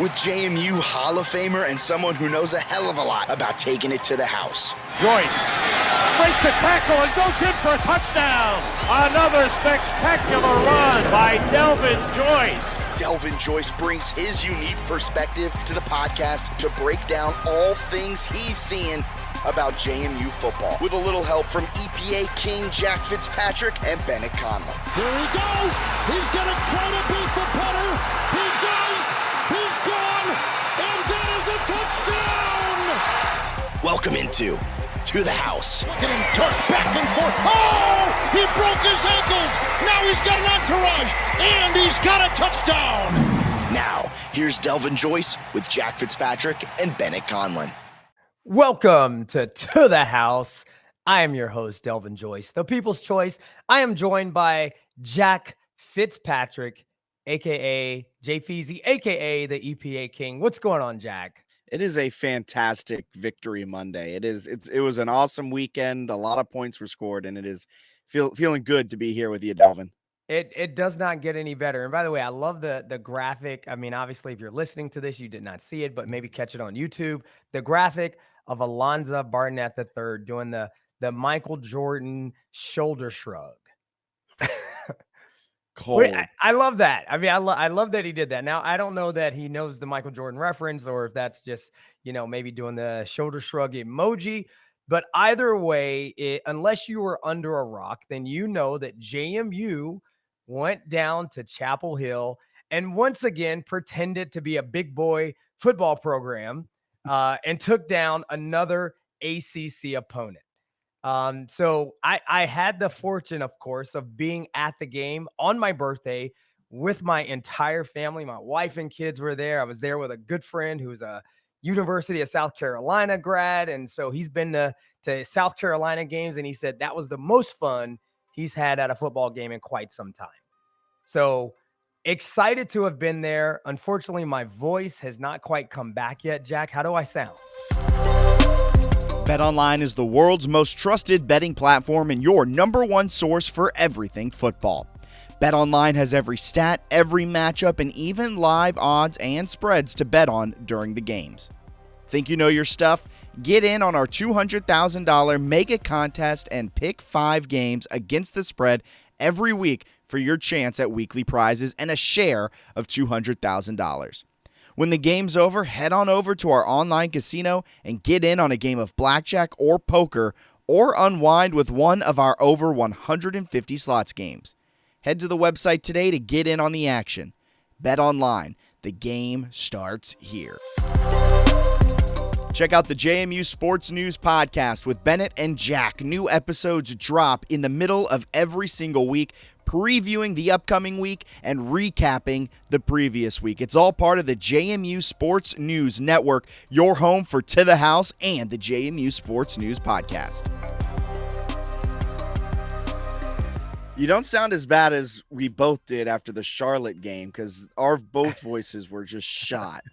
with JMU Hall of Famer and someone who knows a hell of a lot about taking it to the house. Joyce breaks a tackle and goes in for a touchdown. Another spectacular run by Delvin Joyce. Delvin Joyce brings his unique perspective to the podcast to break down all things he's seeing about JMU football, with a little help from EPA King Jack Fitzpatrick and Bennett Conlon. Here he goes. He's going to try to beat the punter. He does. He's gone. And that is a touchdown. Welcome into To the House. Look at him turn back and forth. Oh, he broke his ankles. Now he's got an entourage. And he's got a touchdown. Now, here's Delvin Joyce with Jack Fitzpatrick and Bennett Conlon. Welcome to the House. I am your host, Delvin Joyce, the People's Choice. I am joined by Jack Fitzpatrick, a.k.a. Jay Feezy, a.k.a. the EPA King. What's going on, Jack? It is a fantastic Victory Monday. It was an awesome weekend. A lot of points were scored, and it is feeling good to be here with you, Delvin. It does not get any better. And by the way, I love the graphic. I mean, obviously, if you're listening to this, you did not see it, but maybe catch it on YouTube. The graphic of Alonza Barnett III doing the Michael Jordan shoulder shrug. Cold. Wait, I love that. I mean, I love that he did that. Now, I don't know that he knows the Michael Jordan reference or if that's just, maybe doing the shoulder shrug emoji. But either way, unless you were under a rock, then you know that JMU went down to Chapel Hill and once again pretended to be a big boy football program and took down another ACC opponent. So I had the fortune, of course, of being at the game on my birthday with my entire family. My wife and kids were there. I was there with a good friend who's a University of South Carolina grad. And so he's been to South Carolina games, and he said that was the most fun he's had at a football game in quite some time. So excited to have been there. Unfortunately, my voice has not quite come back yet. Jack, how do I sound? BetOnline is the world's most trusted betting platform and your number one source for everything football. BetOnline has every stat, every matchup, and even live odds and spreads to bet on during the games. Think you know your stuff? Get in on our $200,000 mega contest and pick 5 games against the spread every week for your chance at weekly prizes and a share of $200,000. When the game's over, head on over to our online casino and get in on a game of blackjack or poker, or unwind with one of our over 150 slots games. Head to the website today to get in on the action. Bet online. The game starts here. Check out the JMU Sports News Podcast with Bennett and Jack. New episodes drop in the middle of every single week, previewing the upcoming week and recapping the previous week. It's all part of the JMU Sports News Network, your home for To the House and the JMU Sports News Podcast. You don't sound as bad as we both did after the Charlotte game, because our both voices were just shot.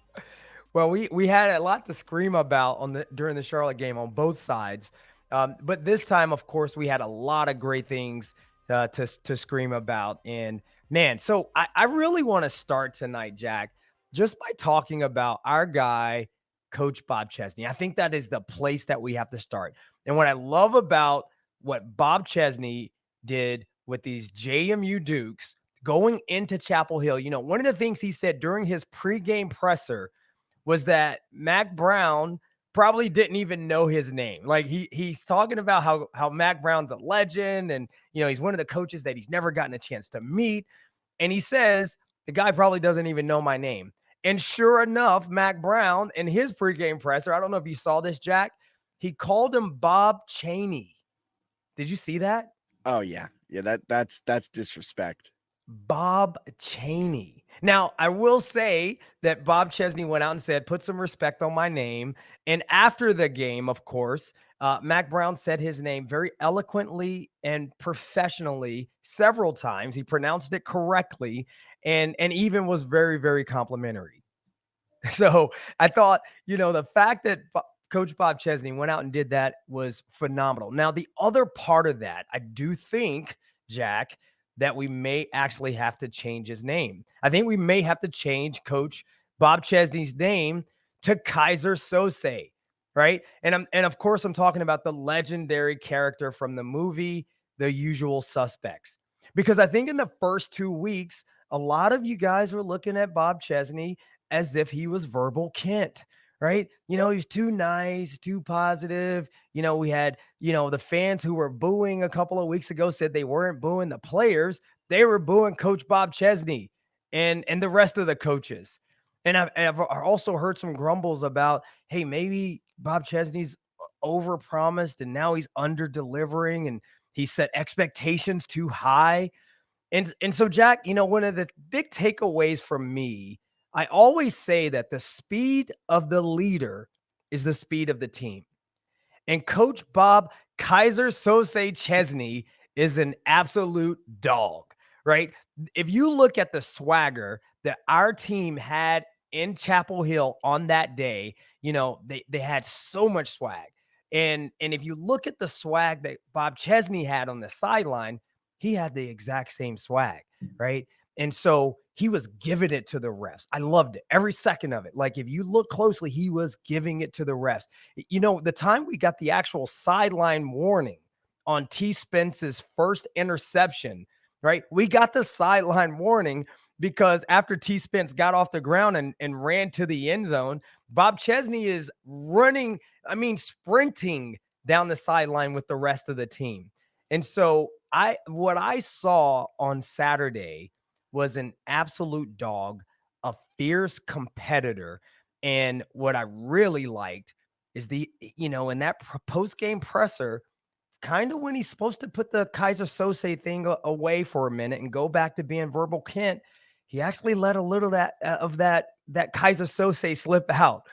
Well, we had a lot to scream about during the Charlotte game on both sides. But this time, of course, we had a lot of great things to scream about. And man, so I really want to start tonight, Jack, just by talking about our guy, Coach Bob Chesney. I think that is the place that we have to start. And what I love about what Bob Chesney did with these JMU Dukes going into Chapel Hill, one of the things he said during his pregame presser was that Mack Brown probably didn't even know his name. Like he's talking about how Mack Brown's a legend and, he's one of the coaches that he's never gotten a chance to meet. And he says, the guy probably doesn't even know my name. And sure enough, Mack Brown in his pregame presser, I don't know if you saw this, Jack, he called him Bob Cheney. Did you see that? Oh yeah. Yeah. That's disrespect. Bob Cheney. Now, I will say that Bob Chesney went out and said, put some respect on my name. And after the game, of course, Mack Brown said his name very eloquently and professionally several times. He pronounced it correctly and even was very, very complimentary. So I thought, the fact that Coach Bob Chesney went out and did that was phenomenal. Now, the other part of that, I do think, Jack, that we may actually have to change his name. I think we may have to change Coach Bob Chesney's name to Kaiser Sose, right? And of course I'm talking about the legendary character from the movie The Usual Suspects. Because I think in the first 2 weeks, a lot of you guys were looking at Bob Chesney as if he was Verbal Kent, right? He's too nice, too positive. We had, the fans who were booing a couple of weeks ago said they weren't booing the players. They were booing Coach Bob Chesney and the rest of the coaches. And I've also heard some grumbles about, hey, maybe Bob Chesney's overpromised and now he's under delivering and he set expectations too high. And so, Jack, one of the big takeaways from me, I always say that the speed of the leader is the speed of the team. And Coach Bob Kaiser Sose Chesney is an absolute dog, right? If you look at the swagger that our team had in Chapel Hill on that day, they had so much swag. And if you look at the swag that Bob Chesney had on the sideline, he had the exact same swag, right? And so he was giving it to the refs. I loved it, every second of it. Like, if you look closely, he was giving it to the refs. The time we got the actual sideline warning on T. Spence's first interception, right? We got the sideline warning because after T. Spence got off the ground and ran to the end zone, Bob Chesney is sprinting down the sideline with the rest of the team. And so what I saw on Saturday was an absolute dog, a fierce competitor. And what I really liked is in that post-game presser, kind of when he's supposed to put the Kaiser Sose thing away for a minute and go back to being Verbal Kent, he actually let a little of that Kaiser Sose slip out.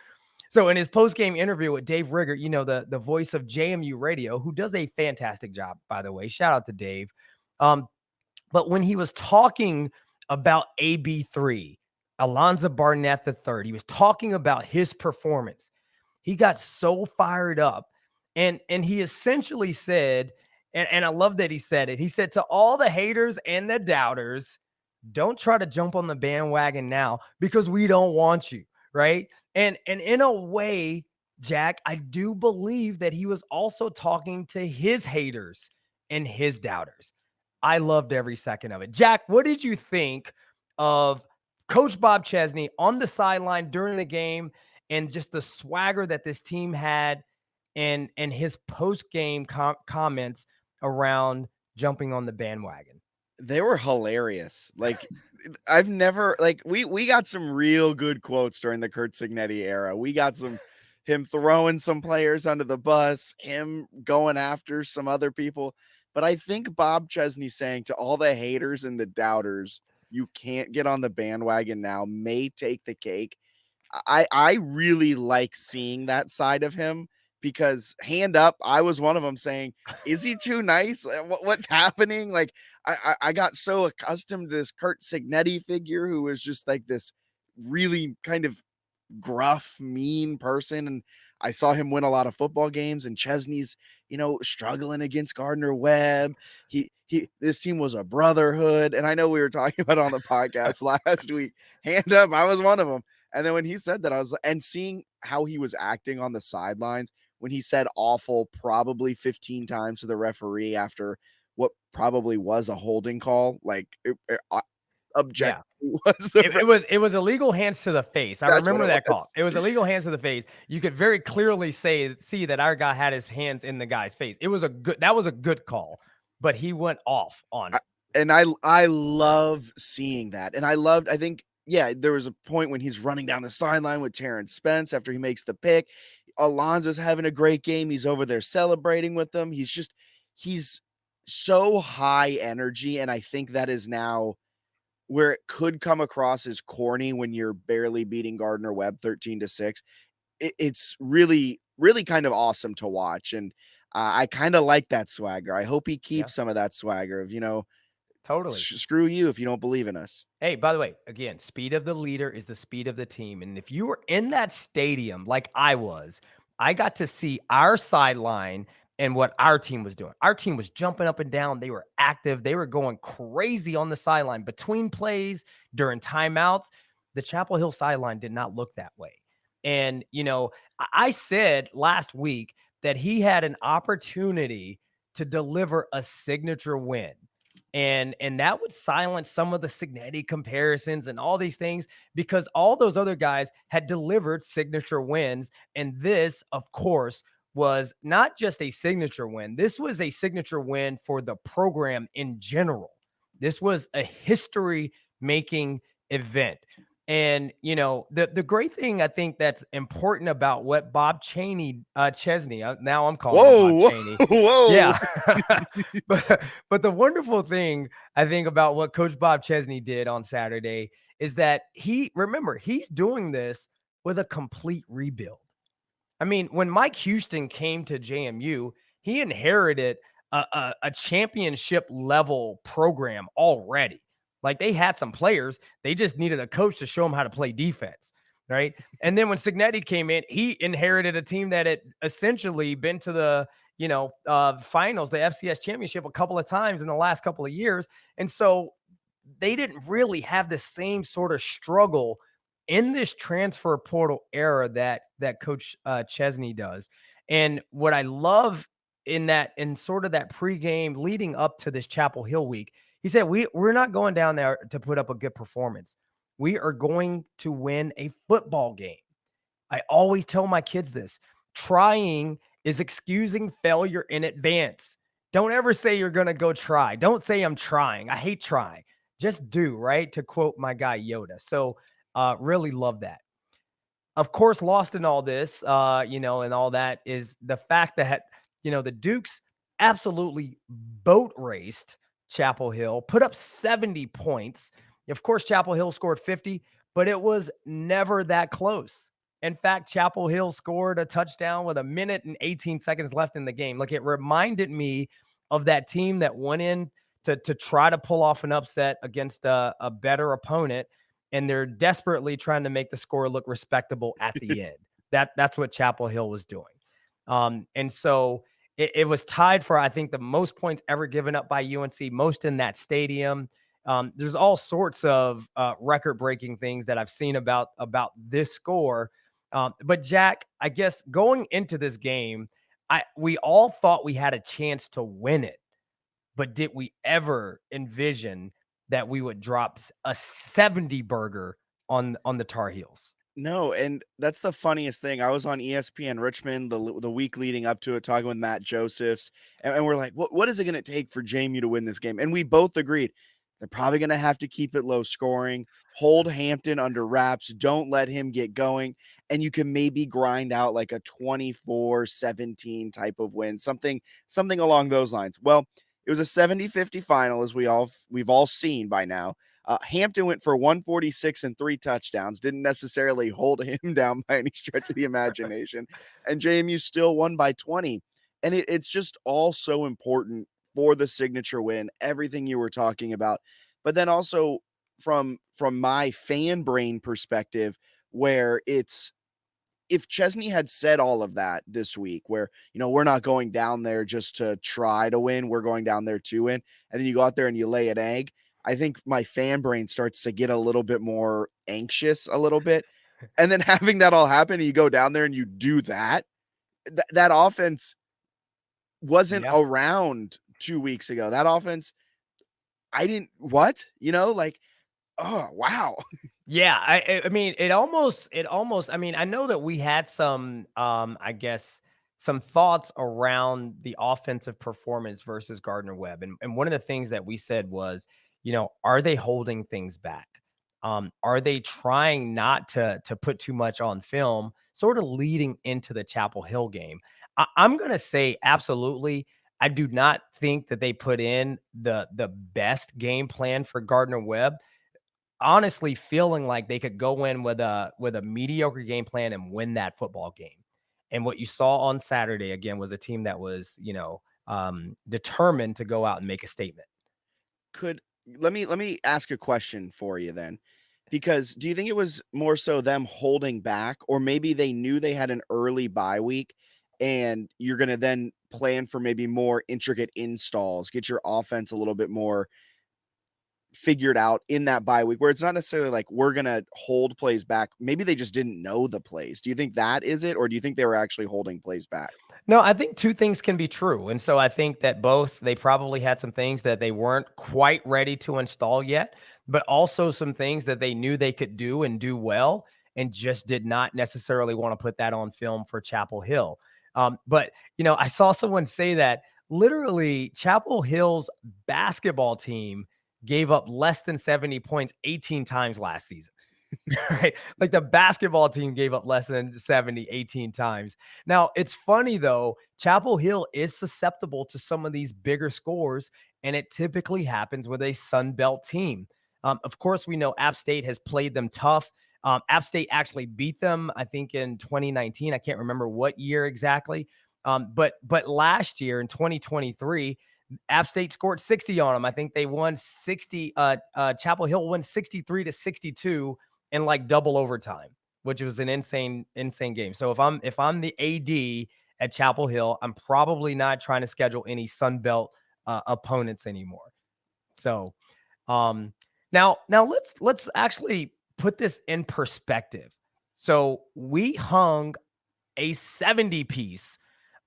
So in his post-game interview with Dave Riggert, the voice of JMU Radio, who does a fantastic job, by the way, shout out to Dave. But when he was talking about AB3, Alonza Barnett III, he was talking about his performance. He got so fired up. And he essentially said, and I love that he said it, he said, to all the haters and the doubters, don't try to jump on the bandwagon now because we don't want you, right? And in a way, Jack, I do believe that he was also talking to his haters and his doubters. I loved every second of it. Jack, what did you think of Coach Bob Chesney on the sideline during the game and just the swagger that this team had and his post-game comments around jumping on the bandwagon? They were hilarious. Like, I've never, like, we got some real good quotes during the Curt Cignetti era. We got him throwing some players under the bus, him going after some other people. But I think Bob Chesney saying to all the haters and the doubters, you can't get on the bandwagon now, may take the cake. I really like seeing that side of him. Because hand up, I was one of them saying, is he too nice? What's happening? Like, I got so accustomed to this Curt Cignetti figure who was just like this really kind of gruff, mean person. And I saw him win a lot of football games, and Chesney's, struggling against Gardner Webb. This team was a brotherhood. And I know we were talking about it on the podcast last week. Hand up, I was one of them. And then when he said that, and seeing how he was acting on the sidelines, when he said awful probably 15 times to the referee after what probably was a holding call, like object was it was illegal hands to the face. I remember that call. It was illegal hands to the face. You could very clearly see that our guy had his hands in the guy's face. That was a good call, but he went off on it. And I love seeing that. And I think there was a point when he's running down the sideline with Terrence Spence after he makes the pick. Alonza's having a great game. He's over there celebrating with them. He's so high energy. And I think that is now where it could come across as corny when you're barely beating Gardner Webb 13-6. It's really, really kind of awesome to watch. And I kind of like that swagger. I hope he keeps some of that swagger of, totally screw you if you don't believe in us. Hey, by the way, again, speed of the leader is the speed of the team. And if you were in that stadium like I was, I got to see our sideline and what our team was doing. Our team was jumping up and down. They were active. They were going crazy on the sideline between plays, during timeouts. the Chapel Hill sideline did not look that way. And, I said last week that he had an opportunity to deliver a signature win. And that would silence some of the Cignetti comparisons and all these things, because all those other guys had delivered signature wins. And this, of course, was not just a signature win. This was a signature win for the program in general. This was a history-making event. And, the great thing I think that's important about what Bob Chesney, now I'm calling him Bob Cheney. Whoa. Yeah. but the wonderful thing I think about what Coach Bob Chesney did on Saturday is that he's doing this with a complete rebuild. I mean, when Mike Houston came to JMU, he inherited a championship level program already. Like, they had some players. They just needed a coach to show them how to play defense, right? And then when Cignetti came in, he inherited a team that had essentially been to the finals, the FCS championship, a couple of times in the last couple of years. And so they didn't really have the same sort of struggle in this transfer portal era that Coach Chesney does. And what I love in sort of that pregame leading up to this Chapel Hill week, he said, we're not going down there to put up a good performance. We are going to win a football game. I always tell my kids this: trying is excusing failure in advance. Don't ever say you're going to go try. Don't say I'm trying. I hate trying. Just do, right? To quote my guy Yoda. So really love that. Of course, lost in all this, and all that is the fact that, the Dukes absolutely boat raced Chapel Hill, put up 70 points. Of course, Chapel Hill scored 50, but it was never that close. In fact, Chapel Hill scored a touchdown with 1 minute and 18 seconds left in the game. Like, it reminded me of that team that went in to try to pull off an upset against a better opponent, and they're desperately trying to make the score look respectable at the end. That's what Chapel Hill was doing. And so it was tied for, I think, the most points ever given up by UNC, most in that stadium. There's all sorts of record-breaking things that I've seen about this score. But Jack, I guess going into this game, we all thought we had a chance to win it. But did we ever envision that we would drop a 70 burger on the Tar Heels? No, and that's the funniest thing. I was on ESPN Richmond the week leading up to it, talking with Matt Josephs, and we're like, what is it going to take for JMU to win this game? And we both agreed they're probably going to have to keep it low scoring, hold Hampton under wraps, don't let him get going, and you can maybe grind out like a 24-17 type of win, something along those lines. Well, it was a 70-50 final, as we've all seen by now. Hampton went for 146 and 3 touchdowns, didn't necessarily hold him down by any stretch of the imagination, and JMU still won by 20. And it's just all so important for the signature win, everything you were talking about. But then also from my fan brain perspective, where it's, if Chesney had said all of that this week, where, we're not going down there just to try to win, we're going down there to win, and then you go out there and you lay an egg, I think my fan brain starts to get a little bit more anxious a little bit. And then having that all happen, and you go down there and you do that, that offense wasn't around 2 weeks ago. That offense, oh, wow. Yeah. I mean, it almost, I mean, I know that we had some, I guess, some thoughts around the offensive performance versus Gardner-Webb. And one of the things that we said was, are they holding things back? Are they trying not to put too much on film, sort of leading into the Chapel Hill game? I'm going to say absolutely. I do not think that they put in the best game plan for Gardner-Webb. Honestly, feeling like they could go in with a mediocre game plan and win that football game. And what you saw on Saturday, again, was a team that was, determined to go out and make a statement. Let me ask a question for you then, because do you think it was more so them holding back, or maybe they knew they had an early bye week and you're going to then plan for maybe more intricate installs, get your offense a little bit more figured out in that bye week where it's not necessarily like we're going to hold plays back. Maybe they just didn't know the plays. Do you think that is it? Or do you think they were actually holding plays back? No, I think two things can be true. And so I think that both, they probably had some things that they weren't quite ready to install yet, but also some things that they knew they could do and do well and just did not necessarily want to put that on film for Chapel Hill. But, I saw someone say that literally Chapel Hill's basketball team gave up less than 70 points 18 times last season. Right? Like the basketball team gave up less than 70, 18 times. Now, it's funny though, Chapel Hill is susceptible to some of these bigger scores, and it typically happens with a Sun Belt team. Of course, we know App State has played them tough. App State actually beat them, I think, in 2019. I can't remember what year exactly. But last year in 2023, App State scored 60 on them. I think they won 60. Chapel Hill won 63-62 in like double overtime, which was an insane game. So if I'm the AD at Chapel Hill, I'm probably not trying to schedule any Sun Belt opponents anymore. So now let's actually put this in perspective. So we hung a 70 piece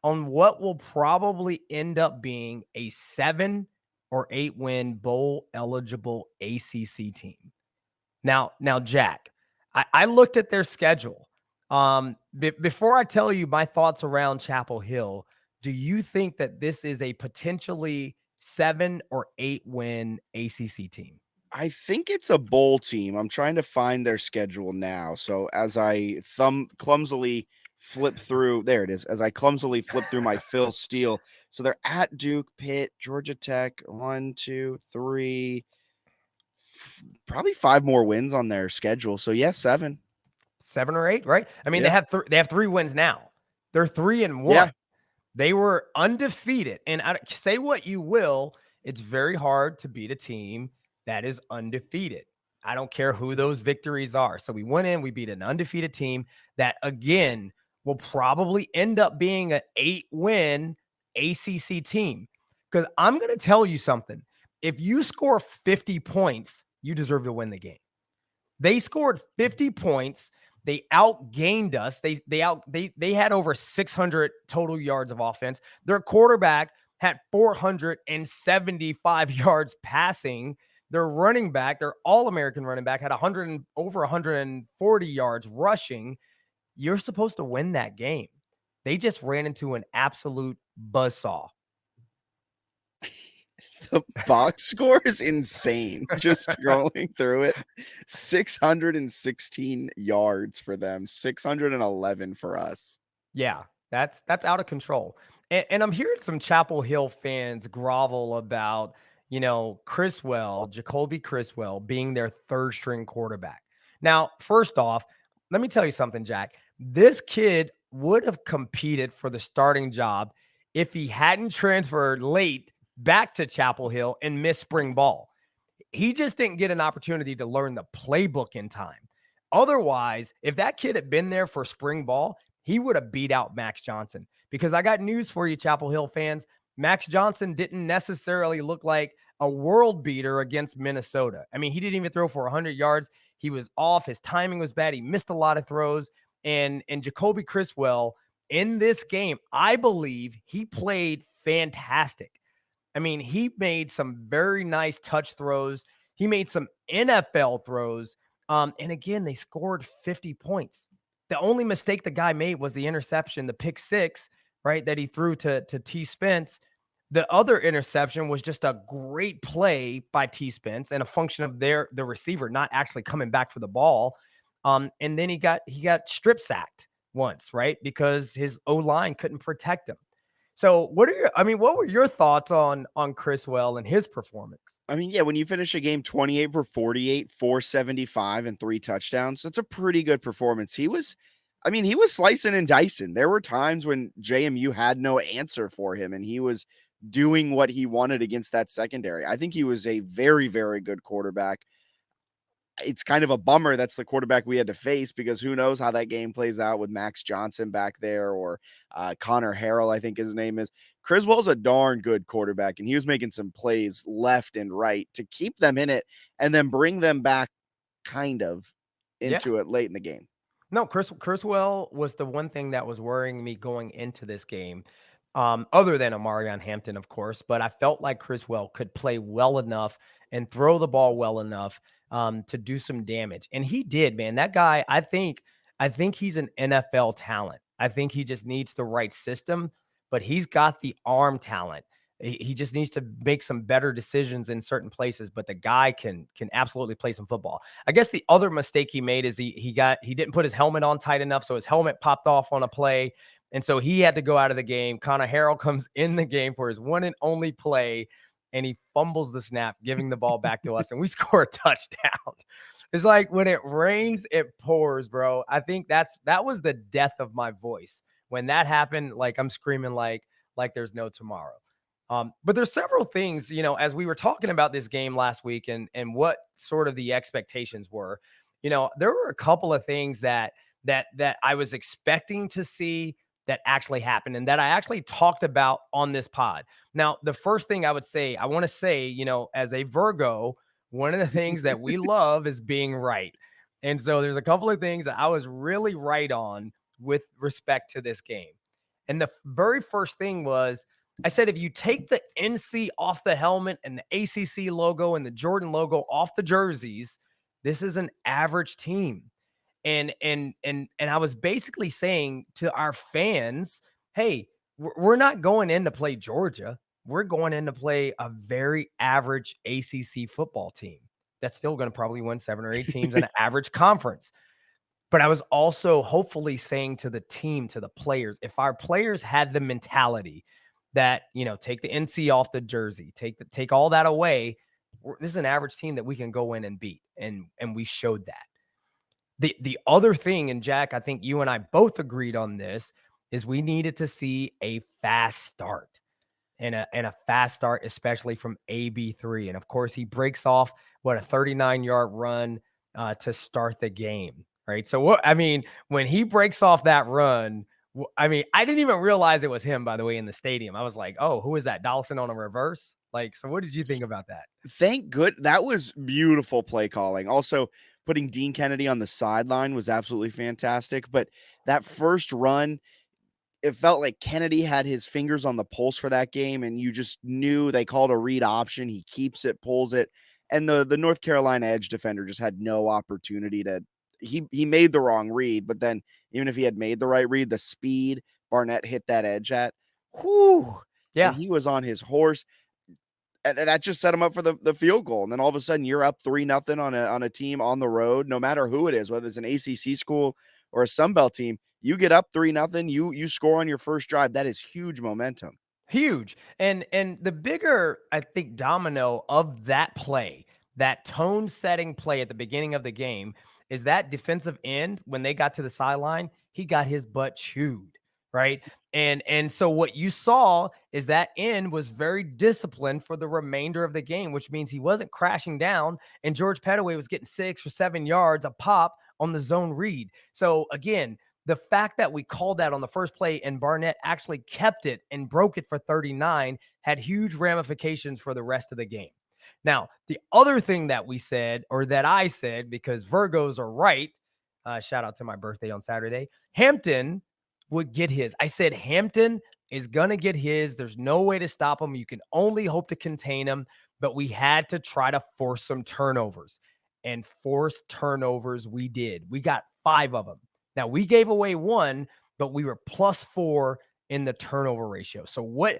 on what will probably end up being a 7 or 8 win bowl eligible ACC team. Now, Jack, I looked at their schedule. Before I tell you my thoughts around Chapel Hill, do you think that this is a potentially 7 or 8 win ACC team? I think it's a bowl team. I'm trying to find their schedule now. So as I clumsily flip through, there it is. As I clumsily flip through my Phil Steele. So they're at Duke, Pitt, Georgia Tech, 1, 2, 3, probably 5 more wins on their schedule. So yes, 7 or 8, right? I mean, Yeah. they have 3 wins now. They're 3-1. Yeah. They were undefeated. And say what you will, it's very hard to beat a team that is undefeated. I don't care who those victories are. So we went in, we beat an undefeated team that, again, will probably end up being an 8-win ACC team. Because I'm going to tell you something. If you score 50 points, you deserve to win the game. They scored 50 points. They outgained us. They had over 600 total yards of offense. Their quarterback had 475 yards passing. Their running back, their All-American running back, had over 140 yards rushing. You're supposed to win that game. They just ran into an absolute buzzsaw. The box score is insane. Just scrolling through it. 616 yards for them, 611 for us. Yeah, that's out of control. And I'm hearing some Chapel Hill fans grovel about, Jacoby Criswell being their third string quarterback. Now, first off, let me tell you something, Jack. This kid would have competed for the starting job if he hadn't transferred late back to Chapel Hill and missed spring ball. He just didn't get an opportunity to learn the playbook in time. Otherwise, if that kid had been there for spring ball, he would have beat out Max Johnson. Because I got news for you, Chapel Hill fans. Max Johnson didn't necessarily look like a world beater against Minnesota. I mean, he didn't even throw for 100 yards. He was off. His timing was bad. He missed a lot of throws. And Jacoby Criswell, in this game, I believe he played fantastic. I mean, he made some very nice touch throws. He made some NFL throws. And again, they scored 50 points. The only mistake the guy made was the interception, the pick six, right, that he threw to T. Spence. The other interception was just a great play by T. Spence and a function of the receiver not actually coming back for the ball. And then he got strip sacked once, right, because his O-line couldn't protect him. So what were your thoughts on Criswell and his performance? I mean, yeah, when you finish a game 28 for 48, 475 and 3 touchdowns, that's a pretty good performance. He was slicing and dicing. There were times when JMU had no answer for him and he was doing what he wanted against that secondary. I think he was a very, very good quarterback. it's kind of a bummer that's the quarterback we had to face, because who knows how that game plays out with Max Johnson back there, or Connor Harrell, I think his name is. Criswell's a darn good quarterback, and he was making some plays left and right to keep them in it and then bring them back kind of into it late in the game. No, Criswell was the one thing that was worrying me going into this game, other than Amarion Hampton, of course. But I felt like Criswell could play well enough and throw the ball well enough to do some damage, and he did. Man, that guy, I think he's an NFL talent. I think he just needs the right system, but he's got the arm talent. He just needs to make some better decisions in certain places, but the guy can absolutely play some football. I guess the other mistake he made is he didn't put his helmet on tight enough, so his helmet popped off on a play, and so he had to go out of the game. Connor Harrell comes in the game for his one and only play, and he fumbles the snap, giving the ball back to us, and we score a touchdown. It's like when it rains, it pours, bro. I think that was the death of my voice. When that happened, like I'm screaming like there's no tomorrow. But there's several things, as we were talking about this game last week and what sort of the expectations were, there were a couple of things that I was expecting to see that actually happened and that I actually talked about on this pod. Now, the first thing I want to say, as a Virgo, one of the things that we love is being right. And so there's a couple of things that I was really right on with respect to this game. And the very first thing was, I said, if you take the NC off the helmet and the ACC logo and the Jordan logo off the jerseys, this is an average team. And I was basically saying to our fans, hey, we're not going in to play Georgia. We're going in to play a very average ACC football team that's still going to probably win 7 or 8 teams in an average conference. But I was also hopefully saying to the team, to the players, if our players had the mentality that, take the NC off the jersey, take all that away, this is an average team that we can go in and beat. And we showed that. The other thing, and Jack, I think you and I both agreed on this, is we needed to see a fast start. And a fast start, especially from AB3. And of course, he breaks off a 39-yard run to start the game, right? So when he breaks off that run, I didn't even realize it was him, by the way, in the stadium. I was like, oh, who is that? Dawson on a reverse? So what did you think about that? Thank good. That was beautiful play calling. Also, putting Dean Kennedy on the sideline was absolutely fantastic. But that first run, it felt like Kennedy had his fingers on the pulse for that game, and you just knew they called a read option. He keeps it, pulls it, and the North Carolina edge defender just had no opportunity to. He made the wrong read, but then even if he had made the right read, the speed Barnett hit that edge at, yeah, and he was on his horse, and that just set him up for the field goal. And then all of a sudden, you're up 3-0 on a team on the road, no matter who it is, whether it's an ACC school or a Sun Belt team. You get up 3-0, you score on your first drive. That is huge momentum. Huge. And the bigger, I think, domino of that play, that tone-setting play at the beginning of the game, is that defensive end, when they got to the sideline, he got his butt chewed, right? And so what you saw is that end was very disciplined for the remainder of the game, which means he wasn't crashing down, and George Pettaway was getting 6 or 7 yards a pop on the zone read. So again, the fact that we called that on the first play and Barnett actually kept it and broke it for 39 had huge ramifications for the rest of the game. Now, the other thing that we said, or that I said, because Virgos are right, shout out to my birthday on Saturday, Hampton would get his. I said Hampton is going to get his. There's no way to stop him. You can only hope to contain him, but we had to try to force some turnovers. And forced turnovers we did. We got 5 of them. Now, we gave away 1, but we were +4 in the turnover ratio. So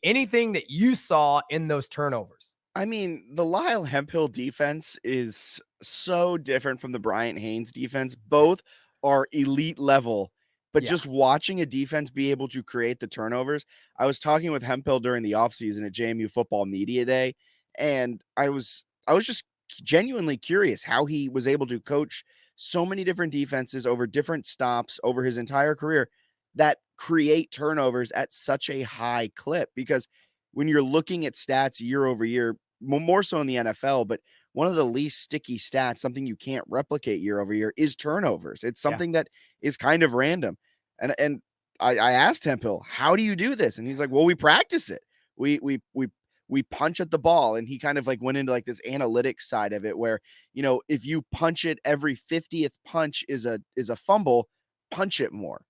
anything that you saw in those turnovers? The Lyle Hemphill defense is so different from the Bryant Haynes defense. Both are elite level, but just watching a defense be able to create the turnovers. I was talking with Hemphill during the offseason at JMU Football Media Day, and I was just genuinely curious how he was able to coach so many different defenses over different stops over his entire career that create turnovers at such a high clip. Because when you're looking at stats year over year, more so in the NFL, but one of the least sticky stats, something you can't replicate year over year, is turnovers. It's something that is kind of random. And I asked Hemphill, how do you do this? And he's like, well, we practice it. We punch at the ball. And he kind of like went into like this analytics side of it where, if you punch it every 50th punch is a fumble, punch it more.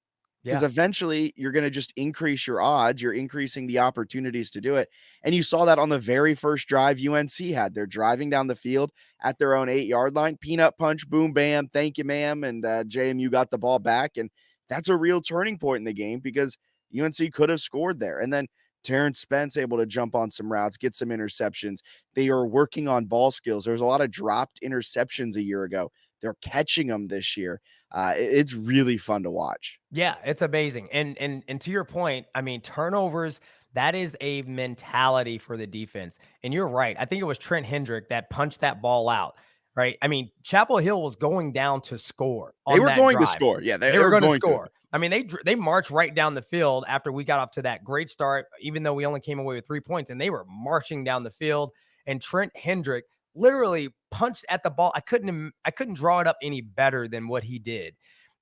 Because eventually you're going to just increase your odds. You're increasing the opportunities to do it. And you saw that on the very first drive UNC had. They're driving down the field at their own 8-yard line, peanut punch, boom, bam, thank you, ma'am. And JMU got the ball back. And that's a real turning point in the game because UNC could have scored there. And then Terrence Spence able to jump on some routes, get some interceptions. They are working on ball skills. There was a lot of dropped interceptions a year ago. They're catching them this year. It's really fun to watch. Yeah, it's amazing. And to your point, I mean, turnovers, that is a mentality for the defense. And you're right. I think it was Trent Hendrick that punched that ball out, right? I mean, Chapel Hill was going down to score. They were going to drive. score. Yeah, they were going to score. I mean, they marched right down the field after we got off to that great start, even though we only came away with 3 points, and they were marching down the field. And Trent Hendrick literally punched at the ball. I couldn't draw it up any better than what he did.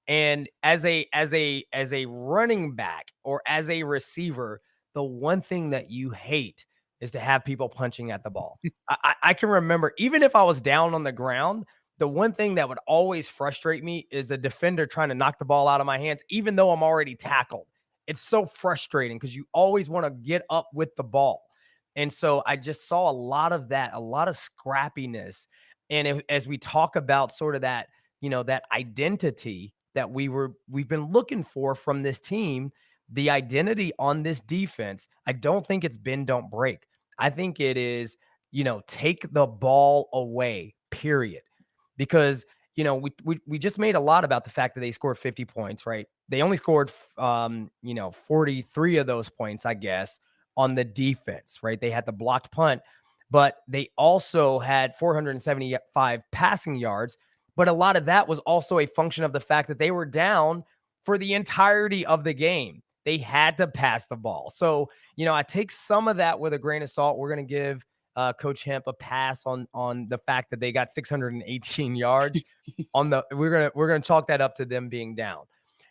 And as a running back or as a receiver, the one thing that you hate is to have people punching at the ball. I can remember, even if I was down on the ground, the one thing that would always frustrate me is the defender trying to knock the ball out of my hands, even though I'm already tackled. It's so frustrating because you always want to get up with the ball. And so I just saw a lot of that, a lot of scrappiness. And as we talk about sort of that, that identity that we've been looking for from this team, the identity on this defense, I don't think it's bend, don't break. I think it is, take the ball away, period. Because, we just made a lot about the fact that they scored 50 points, right? They only scored, 43 of those points, I guess, on the defense, right? They had the blocked punt, but they also had 475 passing yards. But a lot of that was also a function of the fact that they were down for the entirety of the game. They had to pass the ball. So, I take some of that with a grain of salt. We're going to give Coach Hemp a pass on the fact that they got 618 yards we're going to chalk that up to them being down.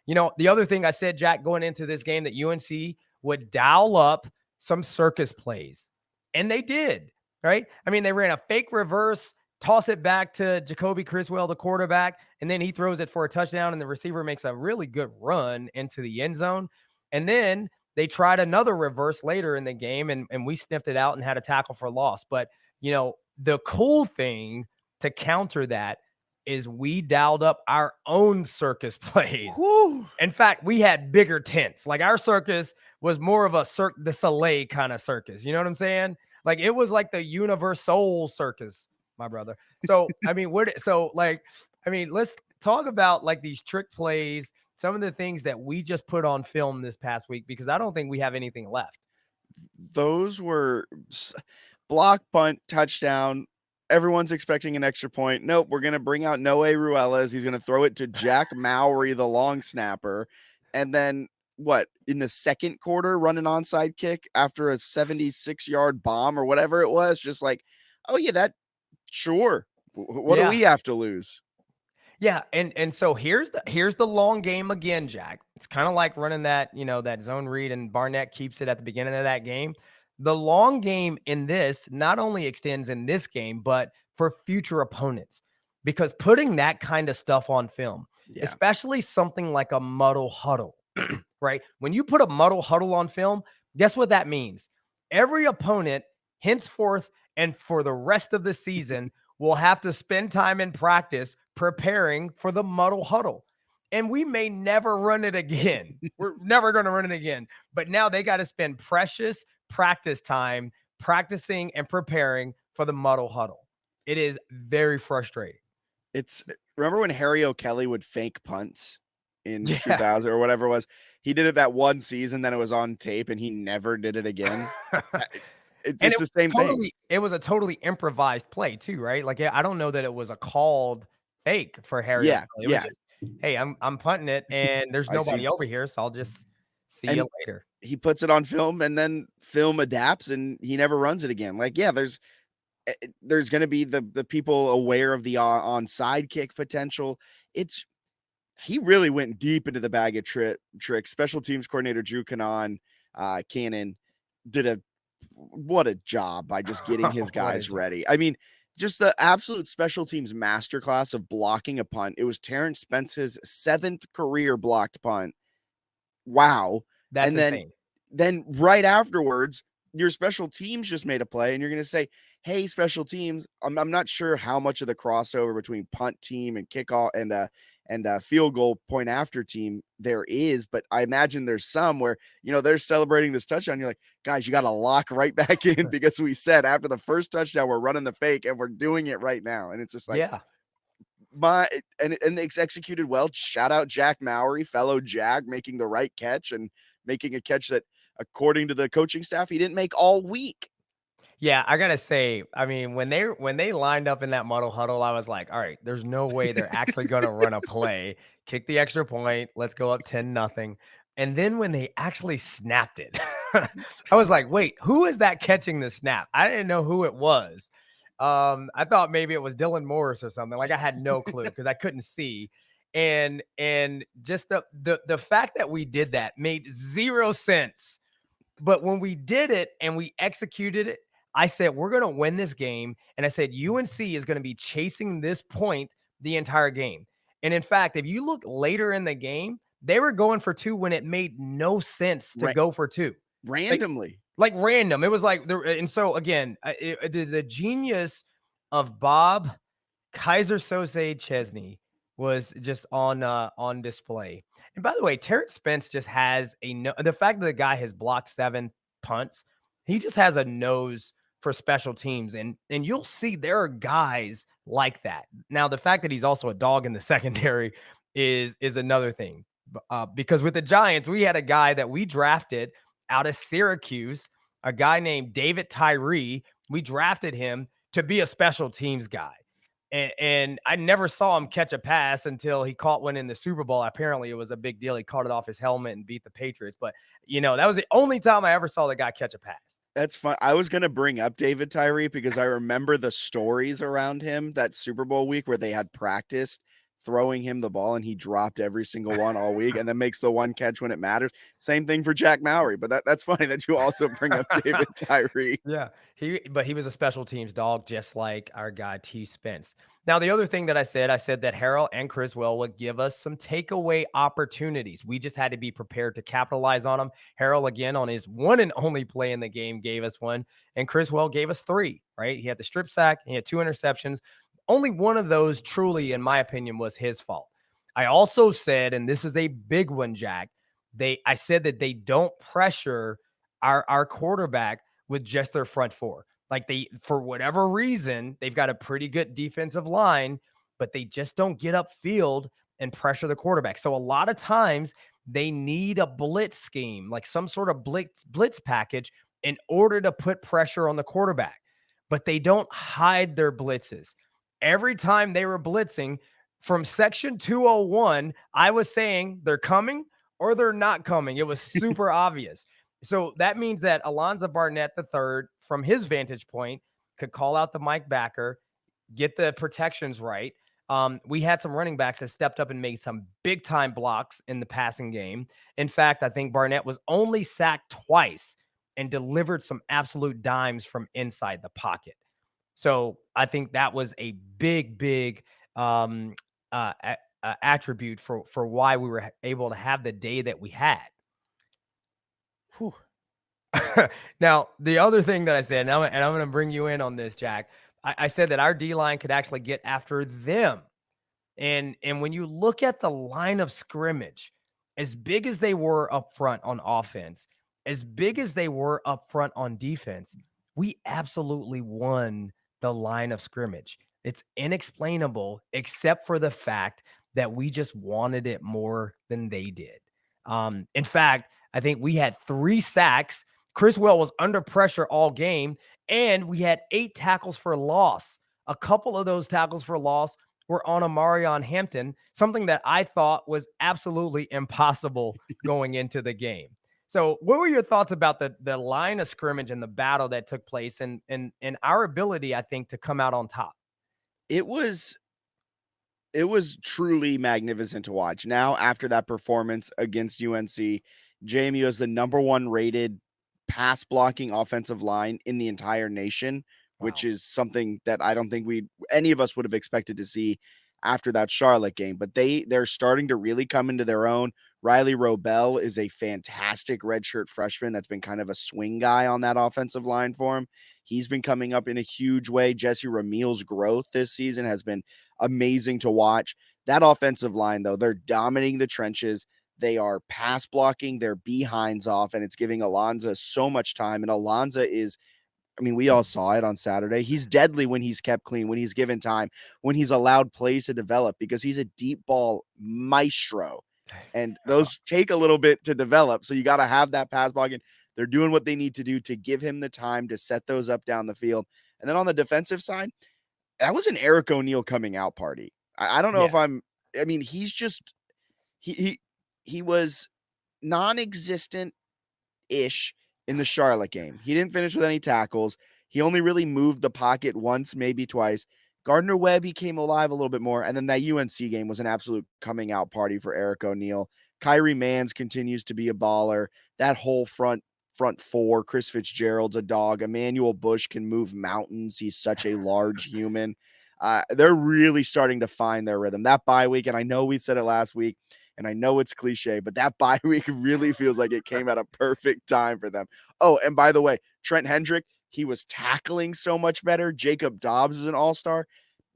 The other thing I said, Jack, going into this game, that UNC would dial up some circus plays. And they did, right? I mean, they ran a fake reverse, toss it back to Jacoby Criswell, the quarterback, and then he throws it for a touchdown, and the receiver makes a really good run into the end zone. And then they tried another reverse later in the game, and we sniffed it out and had a tackle for loss. But, the cool thing to counter that is we dialed up our own circus plays. Woo. In fact, we had bigger tents. Like, our circus was more of a Cirque du Soleil kind of circus. You know what I'm saying? Like, it was like the Universal Circus, my brother. So, I mean, let's talk about like these trick plays, some of the things that we just put on film this past week, because I don't think we have anything left. Those were block, punt, touchdown. Everyone's expecting an extra point. Nope, we're going to bring out Noe Ruelas. He's going to throw it to Jack Mowry, the long snapper. And then in the second quarter, run an onside kick after a 76-yard bomb or whatever it was. Just like, oh yeah, sure. What do we have to lose? Yeah, and so here's the long game again, Jack. It's kind of like running that, that zone read, and Barnett keeps it at the beginning of that game. The long game in this not only extends in this game, but for future opponents, because putting that kind of stuff on film, especially something like a muddle huddle, right? When you put a muddle huddle on film, guess what that means? Every opponent henceforth and for the rest of the season will have to spend time in practice preparing for the muddle huddle. And we may never run it again. We're never going to run it again. But now they got to spend precious practice time practicing and preparing for the muddle huddle. It is very frustrating. Remember when Harry O'Kelly would fake punts in 2000 or whatever it was? He did it that one season, then it was on tape, and he never did it again. It's the same thing. It was a totally improvised play too, right? Like, I don't know that it was a called fake for Harry. Yeah, O'Kelly. It was just, hey, I'm punting it, and there's nobody over here, so I'll just see you later. He puts it on film, and then film adapts, and he never runs it again. Like, there's there's going to be the people aware of the onside kick potential. He really went deep into the bag of tricks. Special teams coordinator Drew Cannon did what a job by just getting his guys ready. I mean, just the absolute special teams masterclass of blocking a punt. It was Terrence Spence's 7th career blocked punt. Wow. That's insane. Then right afterwards, your special teams just made a play, and you're going to say, hey, special teams, I'm not sure how much of the crossover between punt team and kickoff and field goal point after team there is, but I imagine there's some where, they're celebrating this touchdown. You're like, guys, you got to lock right back in, because we said after the first touchdown, we're running the fake and we're doing it right now. And it's just like, yeah. And it's executed well. Shout out Jack Mowry, fellow Jack, making the right catch and making a catch that, according to the coaching staff, he didn't make all week. Yeah, I gotta say, I mean, when they lined up in that muddle huddle, I was like, all right, there's no way they're actually gonna run a play, kick the extra point, let's go up 10-0. And then when they actually snapped it, I was like, wait, who is that catching the snap? I didn't know who it was. I thought maybe it was Dylan Morris or something. Like, I had no clue because I couldn't see. And just the fact that we did that made zero sense. But when we did it and we executed it, I said, we're going to win this game. And I said, UNC is going to be chasing this point the entire game. And in fact, if you look later in the game, they were going for 2 when it made no sense to go for 2. Randomly. Like random. It was like, and so again, the genius of Bob Kaiser Sose Chesney was just on display. And by the way, Terrence Spence just has the fact that the guy has blocked 7 punts, he just has a nose for special teams. And you'll see there are guys like that. Now, the fact that he's also a dog in the secondary is another thing. Because with the Giants, we had a guy that we drafted out of Syracuse, a guy named David Tyree. We drafted him to be a special teams guy. And I never saw him catch a pass until he caught one in the Super Bowl. Apparently, it was a big deal. He caught it off his helmet and beat the Patriots. But, that was the only time I ever saw the guy catch a pass. That's fun. I was going to bring up David Tyree because I remember the stories around him that Super Bowl week where they had practiced throwing him the ball and he dropped every single one all week and then makes the one catch when it matters. Same thing for Jack Mowry, but that's funny that you also bring up David Tyree. Yeah, he was a special teams dog, just like our guy T. Spence. Now, the other thing that I said that Harrell and Criswell would give us some takeaway opportunities. We just had to be prepared to capitalize on them. Harrell, again, on his one and only play in the game, gave us 1, and Criswell gave us 3, right? He had the strip sack, he had 2 interceptions. Only one of those truly, in my opinion, was his fault. I also said, and this is a big one, Jack, I said that they don't pressure our quarterback with just their front 4. Like, for whatever reason, they've got a pretty good defensive line, but they just don't get upfield and pressure the quarterback. So a lot of times they need a blitz scheme, like some sort of blitz package in order to put pressure on the quarterback, but they don't hide their blitzes. Every time they were blitzing from section 201, I was saying they're coming or they're not coming. It was super obvious. So that means that Alonza Barnett III, from his vantage point, could call out the Mike backer, get the protections right. We had some running backs that stepped up and made some big time blocks in the passing game. In fact, I think Barnett was only sacked twice and delivered some absolute dimes from inside the pocket. So I think that was a big attribute for why we were able to have the day that we had. Whew. Now, the other thing that I said, and I'm going to bring you in on this, Jack, I said that our D-line could actually get after them. And when you look at the line of scrimmage, as big as they were up front on offense, as big as they were up front on defense, we absolutely won the line of scrimmage. It's inexplainable, except for the fact that we just wanted it more than they did. In fact, I think we had 3 sacks. Criswell was under pressure all game, and we had 8 tackles for loss. A couple of those tackles for loss were on Amarion Hampton, something that I thought was absolutely impossible going into the game. So what were your thoughts about the line of scrimmage and the battle that took place and our ability, I think, to come out on top? It was truly magnificent to watch. Now, after that performance against UNC, JMU is the number 1 rated pass blocking offensive line in the entire nation, which is something that I don't think any of us would have expected to see after that Charlotte game. But they're starting to really come into their own. Riley Robel is a fantastic redshirt freshman that's been kind of a swing guy on that offensive line for him. He's been coming up in a huge way. Jesse Ramil's growth this season has been amazing to watch. That offensive line, though, they're dominating the trenches. They are pass blocking their behinds off, and it's giving Alonza so much time. And Alonza is, I mean, we all saw it on Saturday. He's deadly when he's kept clean, when he's given time, when he's allowed plays to develop, because he's a deep ball maestro. And those take a little bit to develop. So you got to have that pass blocking. They're doing what they need to do to give him the time to set those up down the field. And then on the defensive side, that was an Eric O'Neal coming out party. I don't know if he's just, he was non-existent-ish in the Charlotte game. He didn't finish with any tackles. He only really moved the pocket once, maybe twice. Gardner Webb, he came alive a little bit more. And then that UNC game was an absolute coming out party for Eric O'Neal. Kyrie Mans continues to be a baller. That whole front 4, Chris Fitzgerald's a dog. Emmanuel Bush can move mountains. He's such a large human. They're really starting to find their rhythm. That bye week, and I know we said it last week, and I know it's cliche, but that bye week really feels like it came at a perfect time for them. Oh, and by the way, Trent Hendrick, he was tackling so much better. Jacob Dobbs is an all-star.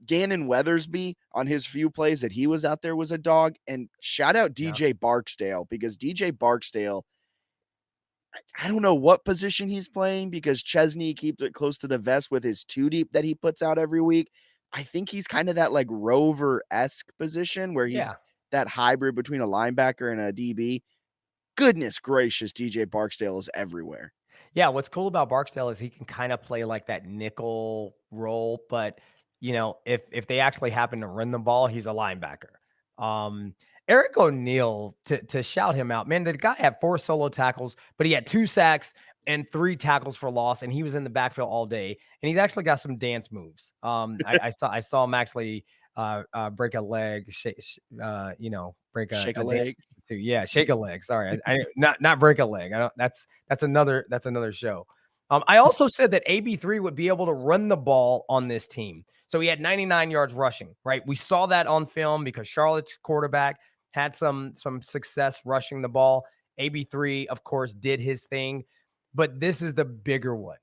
Gannon Weathersby, on his few plays that he was out there, was a dog. And shout out DJ Barksdale, because DJ Barksdale, I don't know what position he's playing, because Chesney keeps it close to the vest with his 2-deep that he puts out every week. I think he's kind of that like Rover-esque position where he's that hybrid between a linebacker and a DB. Goodness gracious, DJ Barksdale is everywhere. Yeah, what's cool about Barksdale is he can kind of play like that nickel role, but if they actually happen to run the ball, he's a linebacker. Eric O'Neal, to shout him out, man, the guy had 4 solo tackles, but he had 2 sacks and 3 tackles for loss, and he was in the backfield all day. And he's actually got some dance moves. I saw him actually break a leg, break shake a leg. Yeah, shake a leg. Sorry, I not break a leg. I don't. That's another show. I also said that AB3 would be able to run the ball on this team. So he had 99 yards rushing, right? We saw that on film because Charlotte's quarterback had some success rushing the ball. AB3, of course, did his thing, but this is the bigger one.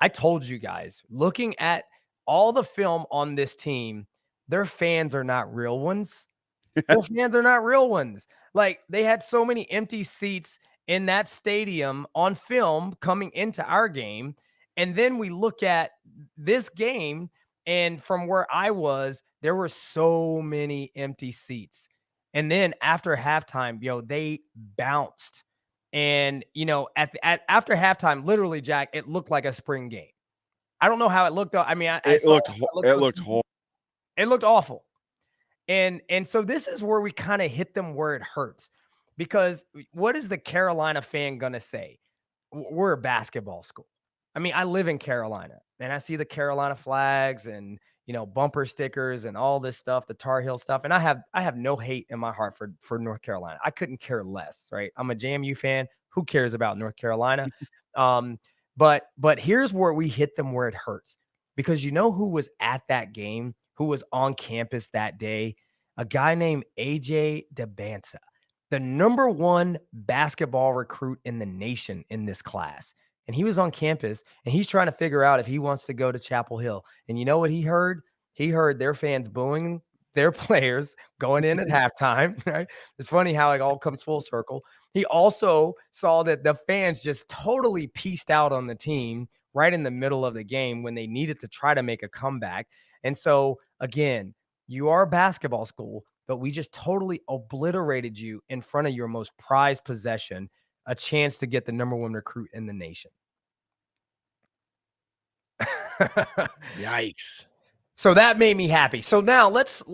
I told you guys, looking at all the film on this team, their fans are not real ones. Their fans are not real ones. Like, they had so many empty seats in that stadium on film coming into our game. And then we look at this game, and from where I was, there were so many empty seats. And then after halftime, they bounced. And, after halftime, literally, Jack, it looked like a spring game. I don't know how it looked. I mean, it looked horrible. It looked awful. And so this is where we kind of hit them where it hurts, because what is the Carolina fan going to say? We're a basketball school. I mean, I live in Carolina, and I see the Carolina flags and, bumper stickers and all this stuff, the Tar Heel stuff. And I have no hate in my heart for North Carolina. I couldn't care less, right? I'm a JMU fan. Who cares about North Carolina? But here's where we hit them where it hurts, because who was at that game, who was on campus that day? A guy named AJ DeBanza, the number 1 basketball recruit in the nation in this class. And he was on campus, and he's trying to figure out if he wants to go to Chapel Hill. And you know what he heard? He heard their fans booing their players going in at halftime, right? It's funny how it all comes full circle. He also saw that the fans just totally pieced out on the team right in the middle of the game when they needed to try to make a comeback. And so, again, you are a basketball school, but we just totally obliterated you in front of your most prized possession, a chance to get the number 1 recruit in the nation. Yikes. So that made me happy. So now let's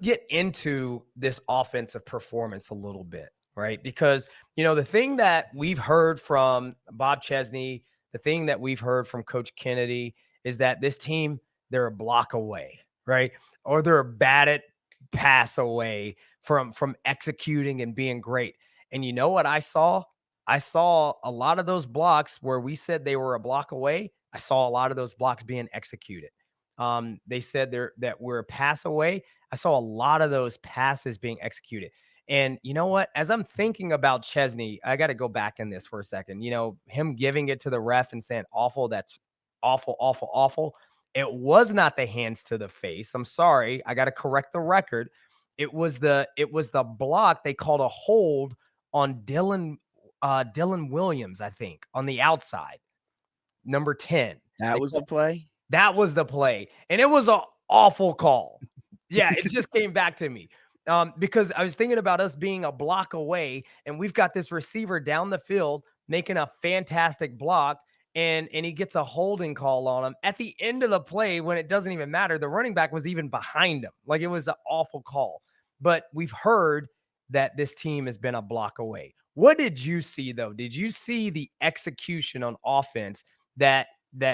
get into this offensive performance a little bit. right? Because, the thing that we've heard from Bob Chesney, the thing that we've heard from Coach Kennedy is that this team, they're a block away, right? Or they're a batted pass away from executing and being great. And you know what I saw? I saw a lot of those blocks where we said they were a block away. I saw a lot of those blocks being executed. They said that we're a pass away. I saw a lot of those passes being executed. And you know what? As I'm thinking about Chesney, I got to go back in this for a second. Him giving it to the ref and saying awful, that's awful, awful, awful. It was not the hands to the face. I'm sorry. I got to correct the record. It was the block. They called a hold on Dylan Williams, I think, on the outside, number 10. That was the play? That was the play. And it was an awful call. Yeah, it just came back to me. Because I was thinking about us being a block away, and we've got this receiver down the field making a fantastic block, and he gets a holding call on him at the end of the play when it doesn't even matter. The running back was even behind him. Like, it was an awful call. But we've heard that this team has been a block away. What did you see, though? Did you see the execution on offense that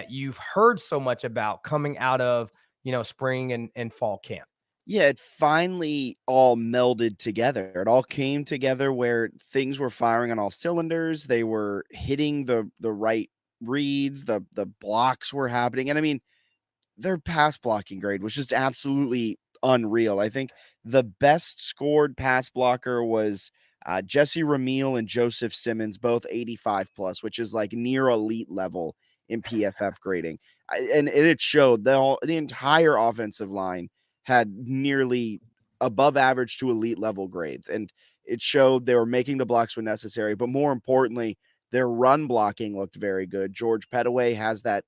you've heard so much about coming out of, spring and fall camp? Yeah, it finally all melded together. It all came together where things were firing on all cylinders. They were hitting the right reads, the blocks were happening. And I mean, their pass blocking grade was just absolutely unreal. I think the best scored pass blocker was Jesse Ramil and Joseph Simmons, both 85 plus, which is like near elite level in PFF grading. And it showed the entire offensive line had nearly above average to elite level grades. And it showed they were making the blocks when necessary, but more importantly, their run blocking looked very good. George Pettaway has that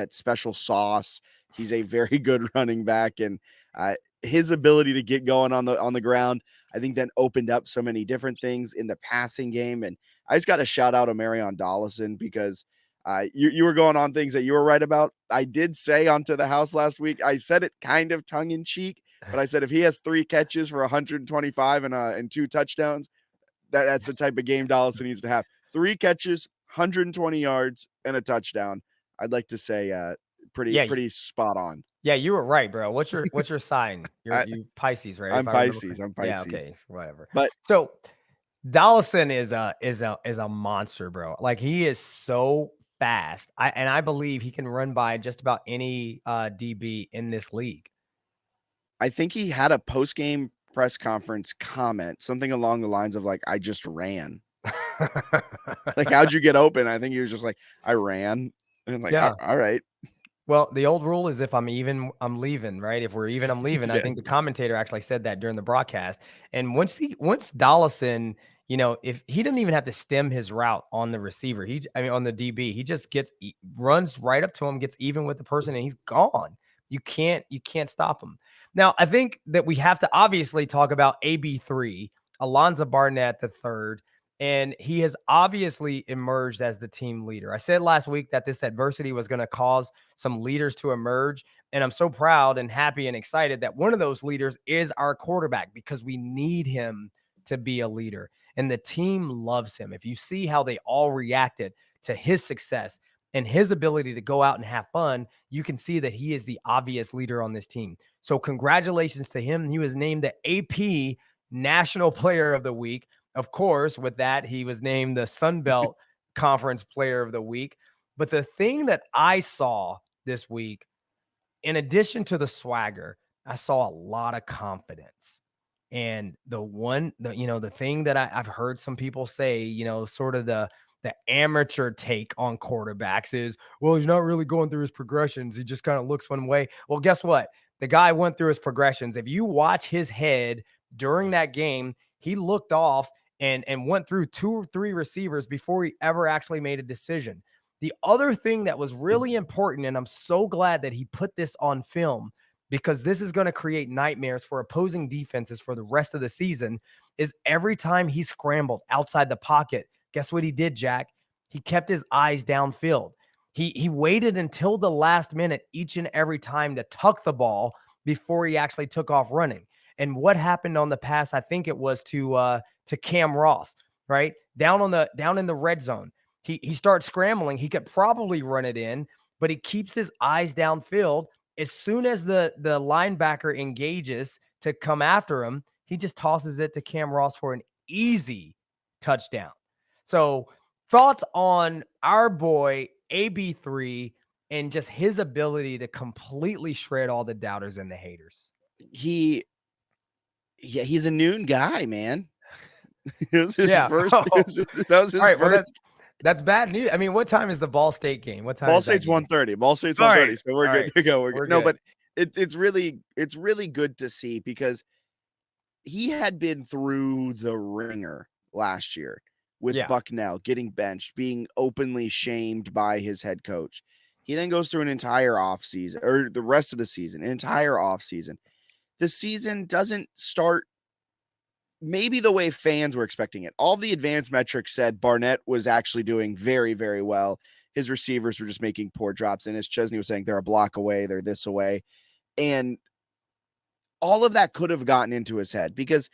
special sauce. He's a very good running back, and his ability to get going on the ground, I think, then opened up so many different things in the passing game. And I just got to shout out Omarion Dollison because you were going on things that you were right about. I did say onto the house last week, I said it kind of tongue in cheek, but I said if he has 3 catches for 125 and 2 touchdowns, that's the type of game Dollison needs to have. 3 catches, 120 yards, and a touchdown. I'd like to say pretty spot on. Yeah, you were right, bro. What's your sign? You Pisces, right? I'm Pisces. Yeah, okay, whatever. But so Dollison is a monster, bro. Like, he is so fast. I believe he can run by just about any DB in this league. I think he had a post-game press conference comment, something along the lines of like, I just ran. Like, how'd you get open? I think he was just like, I ran. And it's like, yeah. All right. Well, the old rule is if I'm even, I'm leaving, right? If we're even, I'm leaving. Yeah. I think the commentator actually said that during the broadcast. And once Dollison, if he didn't even have to stem his route on the receiver, on the DB, he just runs right up to him, gets even with the person, and he's gone. You can't stop him. Now, I think that we have to obviously talk about AB3, Alonza Barnett III, and he has obviously emerged as the team leader. I said last week that this adversity was going to cause some leaders to emerge, and I'm so proud and happy and excited that one of those leaders is our quarterback, because we need him to be a leader, and the team loves him. If you see how they all reacted to his success and his ability to go out and have fun, you can see that he is the obvious leader on this team. So congratulations to him. He was named the AP National Player of the Week. Of course, with that, he was named the Sun Belt Conference Player of the Week. But the thing that I saw this week, in addition to the swagger, I saw a lot of confidence. And the thing that I've heard some people say, sort of the amateur take on quarterbacks is, well, he's not really going through his progressions. He just kind of looks one way. Well, guess what? The guy went through his progressions. If you watch his head during that game, he looked off and went through 2 or 3 receivers before he ever actually made a decision. The other thing that was really important, and I'm so glad that he put this on film, because this is going to create nightmares for opposing defenses for the rest of the season, is every time he scrambled outside the pocket, guess what he did, Jack? He kept his eyes downfield. He waited until the last minute each and every time to tuck the ball before he actually took off running. And what happened on the pass? I think it was to Cam Ross, right? Down in the red zone. He starts scrambling. He could probably run it in, but he keeps his eyes downfield. As soon as the linebacker engages to come after him, he just tosses it to Cam Ross for an easy touchdown. So thoughts on our boy AB3 and just his ability to completely shred all the doubters and the haters. He's a noon guy, man. It was his first. Oh. That was his all right, first. well, that's bad news. I mean, what time is the Ball State game? What time? Ball State's 1:30. Ball State's 1:30. So we're good to go. We're good. No, but it's really good to see because he had been through the ringer last year with Bucknell, getting benched, being openly shamed by his head coach. He then goes through an entire offseason, or the rest of the season, an entire offseason. The season doesn't start maybe the way fans were expecting it. All the advanced metrics said Barnett was actually doing very, very well. His receivers were just making poor drops. And as Chesney was saying, they're a block away, they're this away. And all of that could have gotten into his head because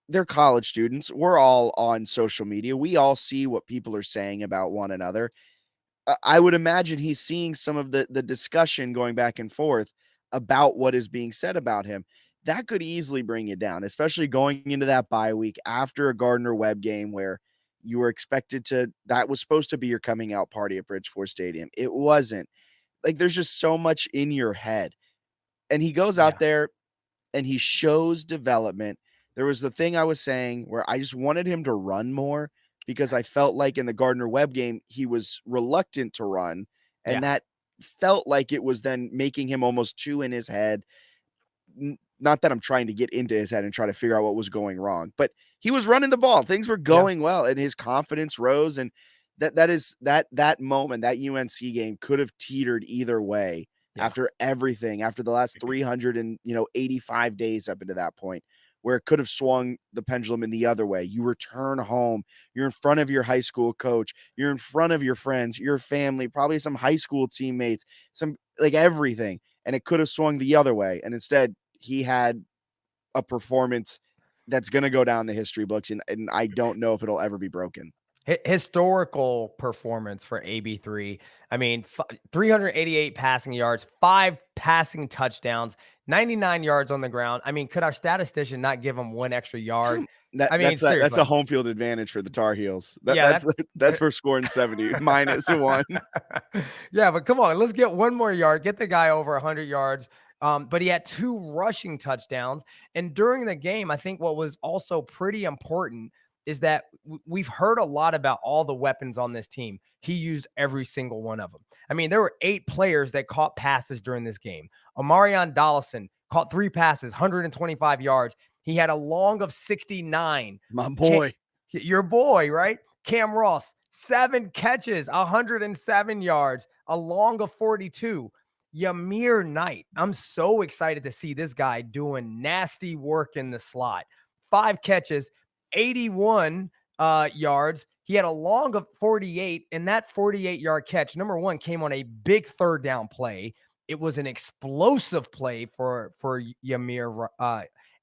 they're college students. We're all on social media. We all see what people are saying about one another. I would imagine he's seeing some of the discussion going back and forth about what is being said about him. That could easily bring you down, especially going into that bye week after a Gardner-Webb game where you were expected to, that was supposed to be your coming out party at Bridgeport Stadium. It wasn't. Like, there's just so much in your head. And he goes out there and he shows development. There was the thing I was saying where I just wanted him to run more because I felt like in the Gardner-Webb game, he was reluctant to run. And that felt like it was then making him almost too in his head. Not that I'm trying to get into his head and try to figure out what was going wrong, but he was running the ball. Things were going well and his confidence rose. And that moment, that UNC game could have teetered either way after everything, after the last 385 days up into that point, where it could have swung the pendulum in the other way. You return home, you're in front of your high school coach, you're in front of your friends, your family, probably some high school teammates, some like everything. And it could have swung the other way. And instead he had a performance that's going to go down the history books. And I don't know if it'll ever be broken. Historical performance for AB3. I mean, 388 passing yards, 5 passing touchdowns, 99 yards on the ground. I mean, could our statistician not give him 1 extra yard? That's a home field advantage for the Tar Heels. That's for scoring 70 -1. Yeah, but come on, let's get 1 more yard, get the guy over 100 yards. But he had 2 rushing touchdowns. And during the game, I think what was also pretty important is that we've heard a lot about all the weapons on this team. He used every single one of them. I mean, there were 8 players that caught passes during this game. Omarion Dollison caught 3 passes, 125 yards. He had a long of 69. My boy. Your boy, right? Cam Ross, 7 catches, 107 yards, a long of 42. Yamir Knight, I'm so excited to see this guy doing nasty work in the slot. 5 catches, 81 yards. He had a long of 48, and that 48-yard catch, number one, came on a big 3rd down play. It was an explosive play for Yamir,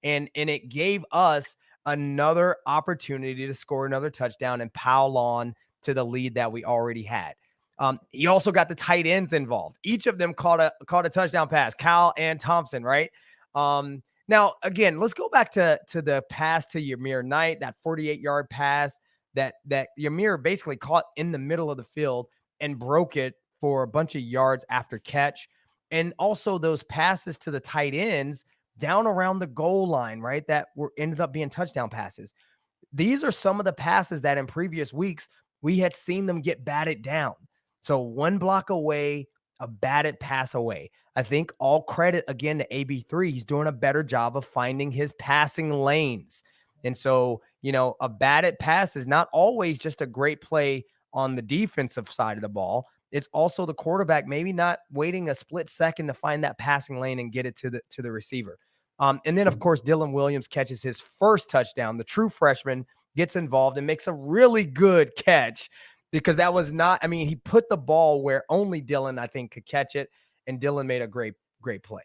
and it gave us another opportunity to score another touchdown and pile on to the lead that we already had. He also got the tight ends involved. Each of them caught a touchdown pass, Cal and Thompson, right? Now, again, let's go back to the pass to Yamir Knight, that 48-yard pass that Yamir basically caught in the middle of the field and broke it for a bunch of yards after catch. And also those passes to the tight ends down around the goal line, right, that ended up being touchdown passes. These are some of the passes that in previous weeks we had seen them get batted down. So 1 block away, a batted pass away. I think all credit again to AB3. He's doing a better job of finding his passing lanes. And so, a batted pass is not always just a great play on the defensive side of the ball. It's also the quarterback maybe not waiting a split second to find that passing lane and get it to the receiver. And then, of course, Dylan Williams catches his first touchdown. The true freshman gets involved and makes a really good catch. Because that was not, he put the ball where only Dylan, I think, could catch it. And Dylan made a great, great play.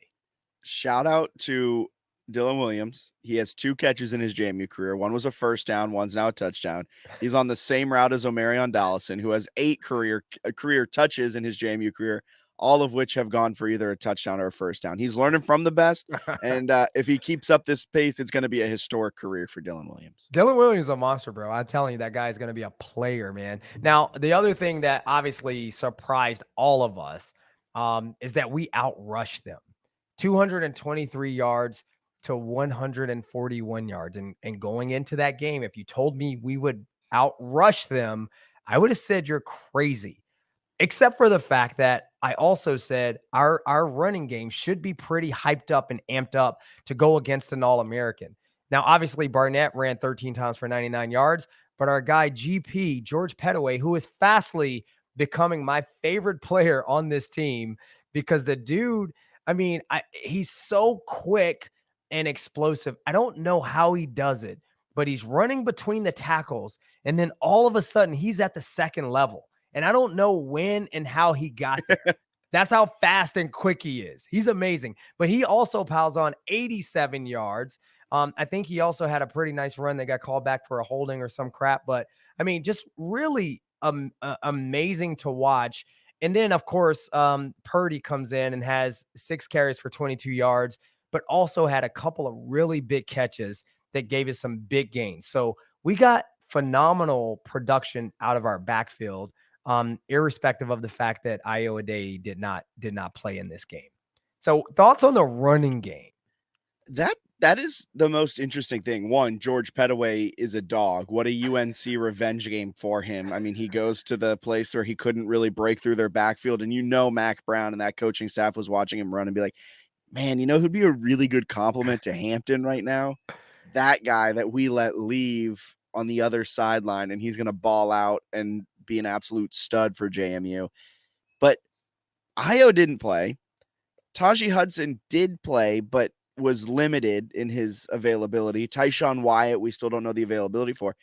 Shout out to Dylan Williams. He has 2 catches in his JMU career. One was a first down, one's now a touchdown. He's on the same route as Omarion Dallison, who has 8 career touches in his JMU career, all of which have gone for either a touchdown or a first down. He's learning from the best, and if he keeps up this pace, it's going to be a historic career for Dylan Williams. Dylan Williams is a monster, bro. I'm telling you, that guy is going to be a player, man. Now, the other thing that obviously surprised all of us is that we outrushed them. 223 yards to 141 yards. And going into that game, if you told me we would outrush them, I would have said you're crazy. Except for the fact that I also said our running game should be pretty hyped up and amped up to go against an All-American. Now, obviously, Barnett ran 13 times for 99 yards, but our guy GP, George Pettaway, who is fastly becoming my favorite player on this team because the dude, I mean, he's so quick and explosive. I don't know how he does it, but he's running between the tackles, and then all of a sudden he's at the second level. And I don't know when and how he got there. That's how fast and quick he is. He's amazing. But he also piles on 87 yards. I think he also had a pretty nice run that got called back for a holding or some crap. But, I mean, just really amazing to watch. And then, of course, Purdy comes in and has 6 carries for 22 yards, but also had a couple of really big catches that gave us some big gains. So we got phenomenal production out of our backfield. Irrespective of the fact that Iowa Day did not play in this game. So thoughts on the running game? That is the most interesting thing. One, George Pettaway is a dog. What a UNC revenge game for him. I mean, he goes to the place where he couldn't really break through their backfield, and Mac Brown and that coaching staff was watching him run and be like, man, who'd be a really good compliment to Hampton right now? That guy that we let leave on the other sideline, and he's going to ball out and be an absolute stud for JMU. But Io didn't play. Tajee Hudson did play, but was limited in his availability. Tyshawn Wyatt, we still don't know the availability for.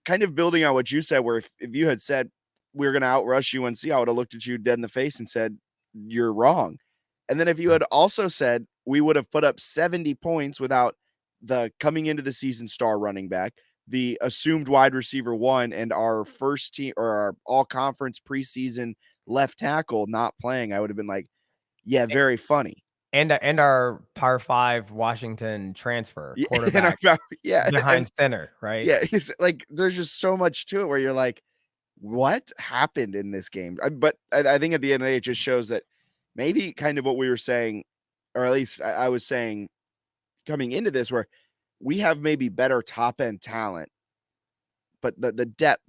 Kind of building on what you said, where if you had said we're going to outrush UNC, I would have looked at you dead in the face and said, you're wrong. And then if you had also said we would have put up 70 points without the coming into the season star running back, the assumed wide receiver 1, and our first team or our all conference preseason left tackle not playing, I would have been like, yeah, very funny. And our Power 5 Washington transfer quarterback behind center, right? Yeah, it's like there's just so much to it where you're like, what happened in this game? But I think at the end of the day, it just shows that maybe kind of what we were saying, or at least I was saying coming into this, where we have maybe better top end talent, but the depth,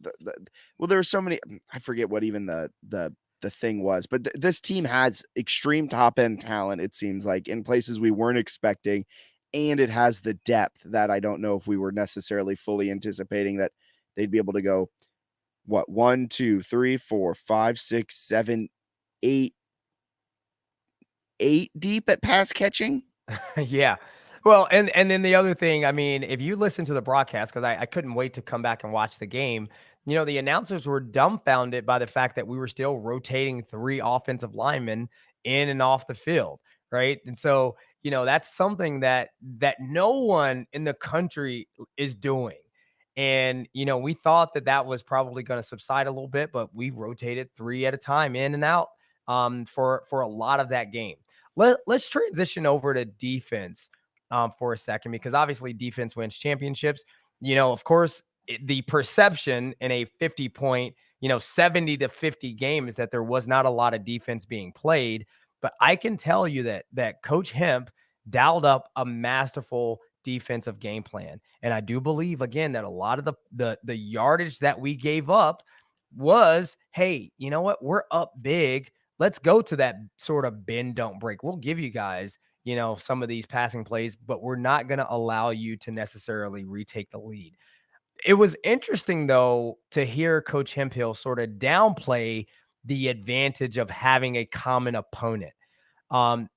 well, there were so many, I forget what even the thing was, but this team has extreme top end talent. It seems like in places we weren't expecting, and it has the depth that I don't know if we were necessarily fully anticipating that they'd be able to go 1, 2, 3, 4, 5, 6, 7, 8 deep at pass catching. Yeah. Well, and then the other thing, I mean, if you listen to the broadcast, because I couldn't wait to come back and watch the game, the announcers were dumbfounded by the fact that we were still rotating 3 offensive linemen in and off the field, right? And so, that's something that no one in the country is doing. And, we thought that was probably going to subside a little bit, but we rotated 3 at a time in and out for a lot of that game. Let's transition over to defense for a second, because obviously defense wins championships. Of course, the perception in a 50-point, 70-50 game is that there was not a lot of defense being played. But I can tell you that Coach Hemp dialed up a masterful defensive game plan. And I do believe, again, that a lot of the yardage that we gave up was, hey, you know what? We're up big. Let's go to that sort of bend, don't break. We'll give you guys, some of these passing plays, but we're not going to allow you to necessarily retake the lead. It was interesting, though, to hear Coach Hemphill sort of downplay the advantage of having a common opponent,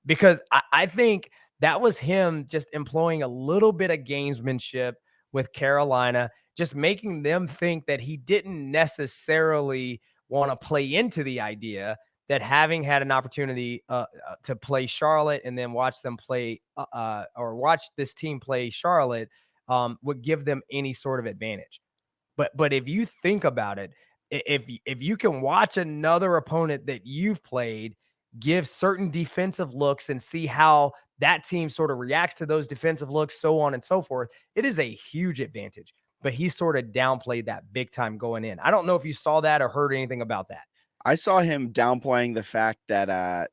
because I think that was him just employing a little bit of gamesmanship with Carolina, just making them think that he didn't necessarily want to play into the idea that having had an opportunity to play Charlotte and then watch them play or watch this team play Charlotte would give them any sort of advantage. But if you think about it, if you can watch another opponent that you've played give certain defensive looks and see how that team sort of reacts to those defensive looks, so on and so forth, it is a huge advantage. But he sort of downplayed that big time going in. I don't know if you saw that or heard anything about that. I saw him downplaying the fact that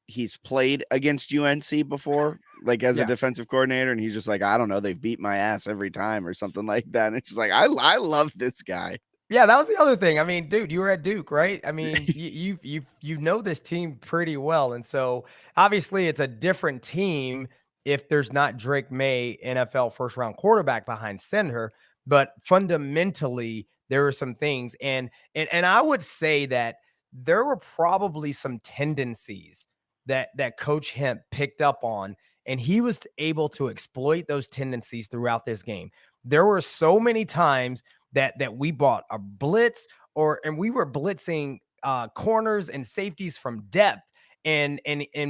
he's played against UNC before, like as a defensive coordinator, and he's just like, I don't know, they've beat my ass every time or something like that. And it's just like, I love this guy. Yeah, that was the other thing. I mean, dude, you were at Duke, right? I mean, you know this team pretty well, and so obviously it's a different team if there's not Drake May, NFL first round quarterback behind center. But fundamentally, there are some things, and I would say that there were probably some tendencies that Coach Hemp picked up on, and he was able to exploit those tendencies throughout this game. There were so many times that we bought a blitz and we were blitzing corners and safeties from depth, and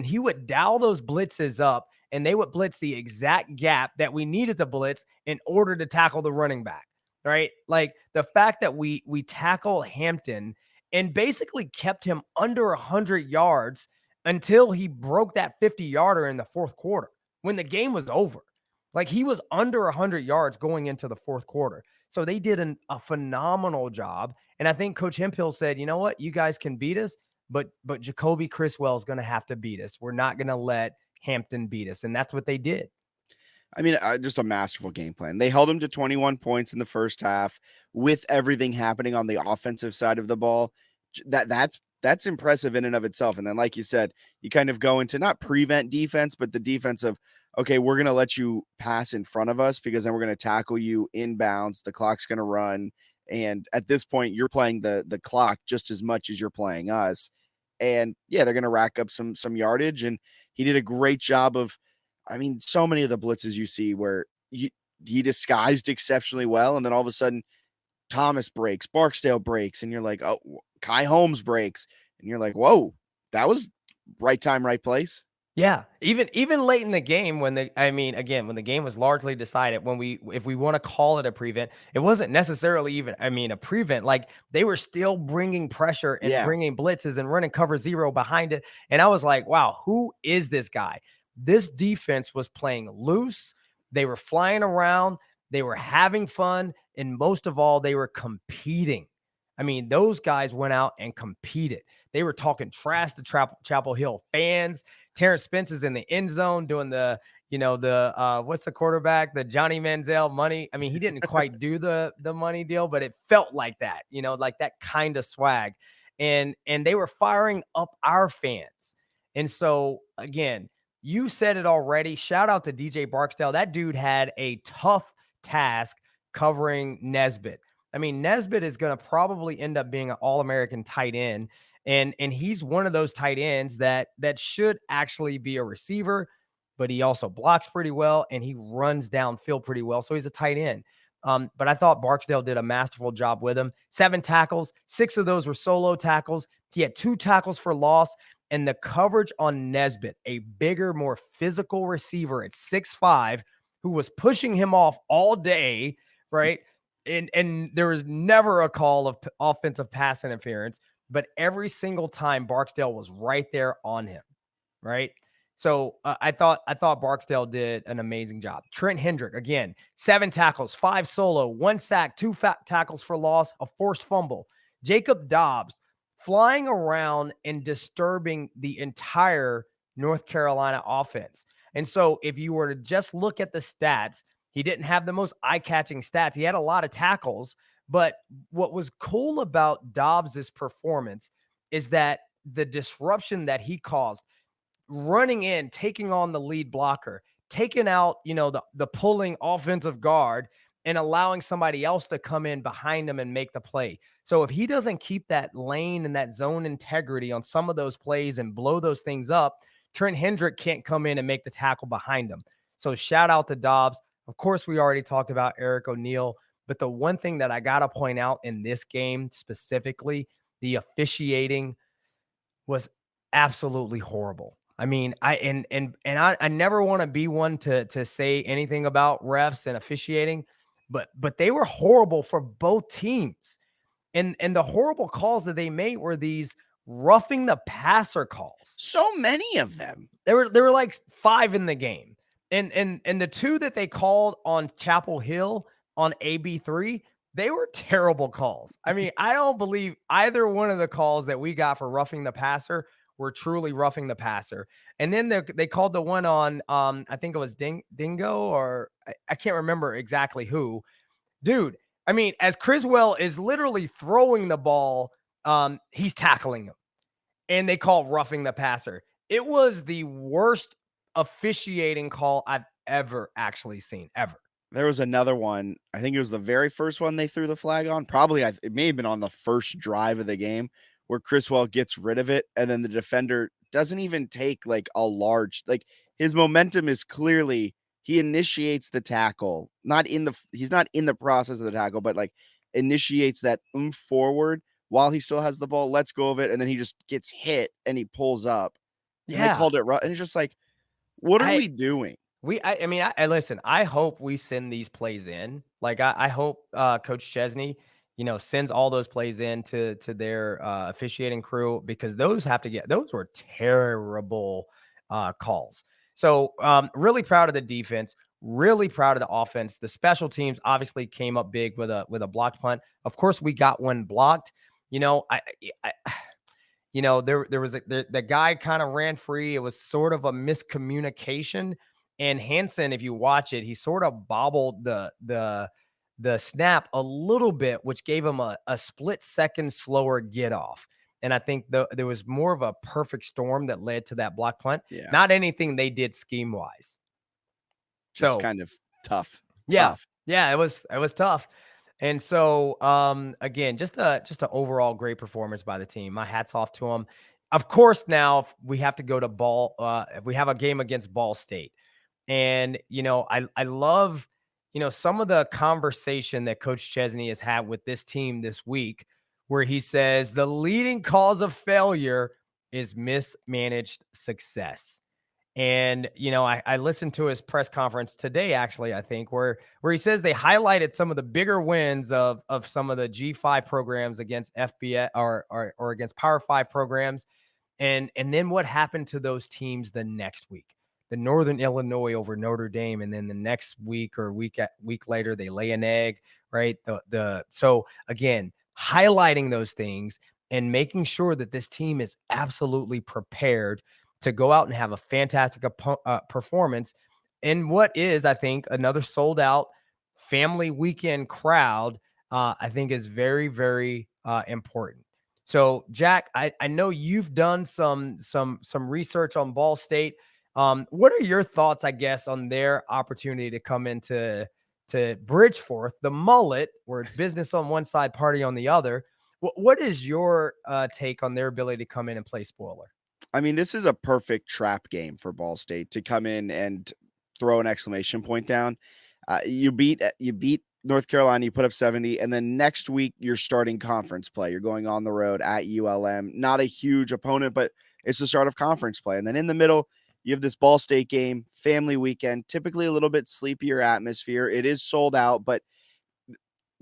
he would dial those blitzes up, and they would blitz the exact gap that we needed to blitz in order to tackle the running back, right? Like the fact that we tackled Hampton and basically kept him under 100 yards until he broke that 50-yarder in the fourth quarter when the game was over. Like he was under 100 yards going into the fourth quarter. So they did a phenomenal job. And I think Coach Hemphill said, you know what, you guys can beat us, but Jacoby Criswell is going to have to beat us. We're not going to let Hampton beat us. And that's what they did. I mean, just a masterful game plan. They held him to 21 points in the first half with everything happening on the offensive side of the ball. That's impressive in and of itself. And then, like you said, you kind of go into not prevent defense, but the defense of, okay, we're going to let you pass in front of us because then we're going to tackle you inbounds. The clock's going to run. And at this point, you're playing the clock just as much as you're playing us. And yeah, they're going to rack up some yardage. And he did a great job of, I mean, so many of the blitzes you see where he disguised exceptionally well. And then all of a sudden, Thomas breaks, Barksdale breaks, and you're like, oh, Kai Holmes breaks. And you're like, whoa, that was right time, right place. Yeah, even late in the game when when the game was largely decided, if we want to call it a prevent, it wasn't necessarily even, a prevent. Like they were still bringing pressure and bringing blitzes and running cover zero behind it. And I was like, wow, who is this guy? This defense was playing loose. They were flying around. They were having fun. And most of all, they were competing. I mean, those guys went out and competed. They were talking trash to Chapel Hill fans. Terrence Spence is in the end zone doing what's the quarterback, the Johnny Manziel money. I mean, he didn't quite do the money deal, but it felt like that, like that kind of swag. And they were firing up our fans. And so again, you said it already. Shout out to DJ Barksdale. That dude had a tough task covering Nesbitt. I mean, Nesbitt is going to probably end up being an All-American tight end. And he's one of those tight ends that should actually be a receiver, but he also blocks pretty well and he runs downfield pretty well. So he's a tight end. But I thought Barksdale did a masterful job with him. 7 tackles, 6 of those were solo tackles. He had 2 tackles for loss, and the coverage on Nesbitt, a bigger, more physical receiver at 6'5", who was pushing him off all day, right? And there was never a call of offensive pass interference, but every single time Barksdale was right there on him, right? So I thought Barksdale did an amazing job. Trent Hendrick, again, 7 tackles, 5 solo, 1 sack, 2 tackles for loss, a forced fumble. Jacob Dobbs flying around and disturbing the entire North Carolina offense. And so if you were to just look at the stats, he didn't have the most eye-catching stats. He had a lot of tackles, but what was cool about Dobbs' performance is that the disruption that he caused, running in, taking on the lead blocker, taking out, the pulling offensive guard and allowing somebody else to come in behind him and make the play. So if he doesn't keep that lane and that zone integrity on some of those plays and blow those things up, Trent Hendrick can't come in and make the tackle behind him. So shout out to Dobbs. Of course, we already talked about Eric O'Neal, but the one thing that I got to point out in this game specifically, the officiating. was absolutely horrible. I mean, I never want to be one to say anything about refs and officiating, but they were horrible for both teams. And the horrible calls that they made were these roughing the passer calls. So many of them. There were like 5 in the game. And the 2 that they called on Chapel Hill on AB3, they were terrible calls. I mean, I don't believe either one of the calls that we got for roughing the passer were truly roughing the passer. And then they called the one on I think it was Dingo, or I can't remember exactly who. Dude, I mean, as Criswell is literally throwing the ball, he's tackling him. And they call roughing the passer. It was the worst officiating call I've ever actually seen, ever. There was another one. I think it was the very first one they threw the flag on. Probably it may have been on the first drive of the game where Criswell gets rid of it. And then the defender doesn't even take like a large, like his momentum is clearly, he initiates the tackle, he's not in the process of the tackle, but like initiates that forward while he still has the ball, lets go of it. And then he just gets hit and he pulls up. And they called it rough. And it's just like, what are we doing? I mean, listen, I hope we send these plays in. Like, I hope Coach Chesney, sends all those plays in to their officiating crew, because those were terrible calls. So really proud of the defense, really proud of the offense. The special teams obviously came up big with a blocked punt. Of course, we got one blocked. There was the guy kind of ran free. It was sort of a miscommunication. And Hansen, if you watch it, he sort of bobbled the snap a little bit, which gave him a split second slower get off. And I think there was more of a perfect storm that led to that block punt. Yeah. Not anything they did scheme wise. Just kind of tough. Yeah. Tough. Yeah, it was tough. And so, again, just an overall great performance by the team. My hat's off to them. Of course, now we have to go to we have a game against Ball State. And, I love, some of the conversation that Coach Chesney has had with this team this week, where he says the leading cause of failure is mismanaged success. And, I listened to his press conference today, actually, I think, where he says they highlighted some of the bigger wins of some of the G5 programs against FBS or against Power 5 programs. And then what happened to those teams the next week? The Northern Illinois over Notre Dame, and then the next week or week later, they lay an egg, right? So again, highlighting those things and making sure that this team is absolutely prepared to go out and have a fantastic performance in what is, I think, another sold out family weekend crowd. I think is very, very important. So, Jack, I know you've done some research on Ball State. What are your thoughts, I guess, on their opportunity to come into Bridgeforth, the mullet, where it's business on one side, party on the other? What is your take on their ability to come in and play spoiler? I mean, this is a perfect trap game for Ball State to come in and throw an exclamation point down. You beat North Carolina, you put up 70, and then next week you're starting conference play. You're going on the road at ULM. Not a huge opponent, but it's the start of conference play. And then in the middle, you have this Ball State game, family weekend, typically a little bit sleepier atmosphere. It is sold out, but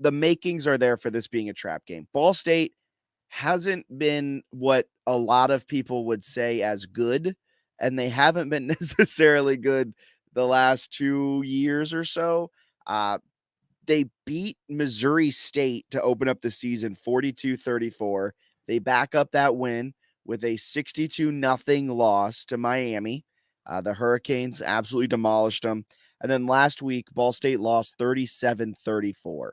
the makings are there for this being a trap game. Ball State hasn't been what a lot of people would say as good, and they haven't been necessarily good the last 2 years or so. They beat Missouri State to open up the season 42-34. They back up that win with a 62-0 loss to Miami. The Hurricanes absolutely demolished them. And then last week, Ball State lost 37-34.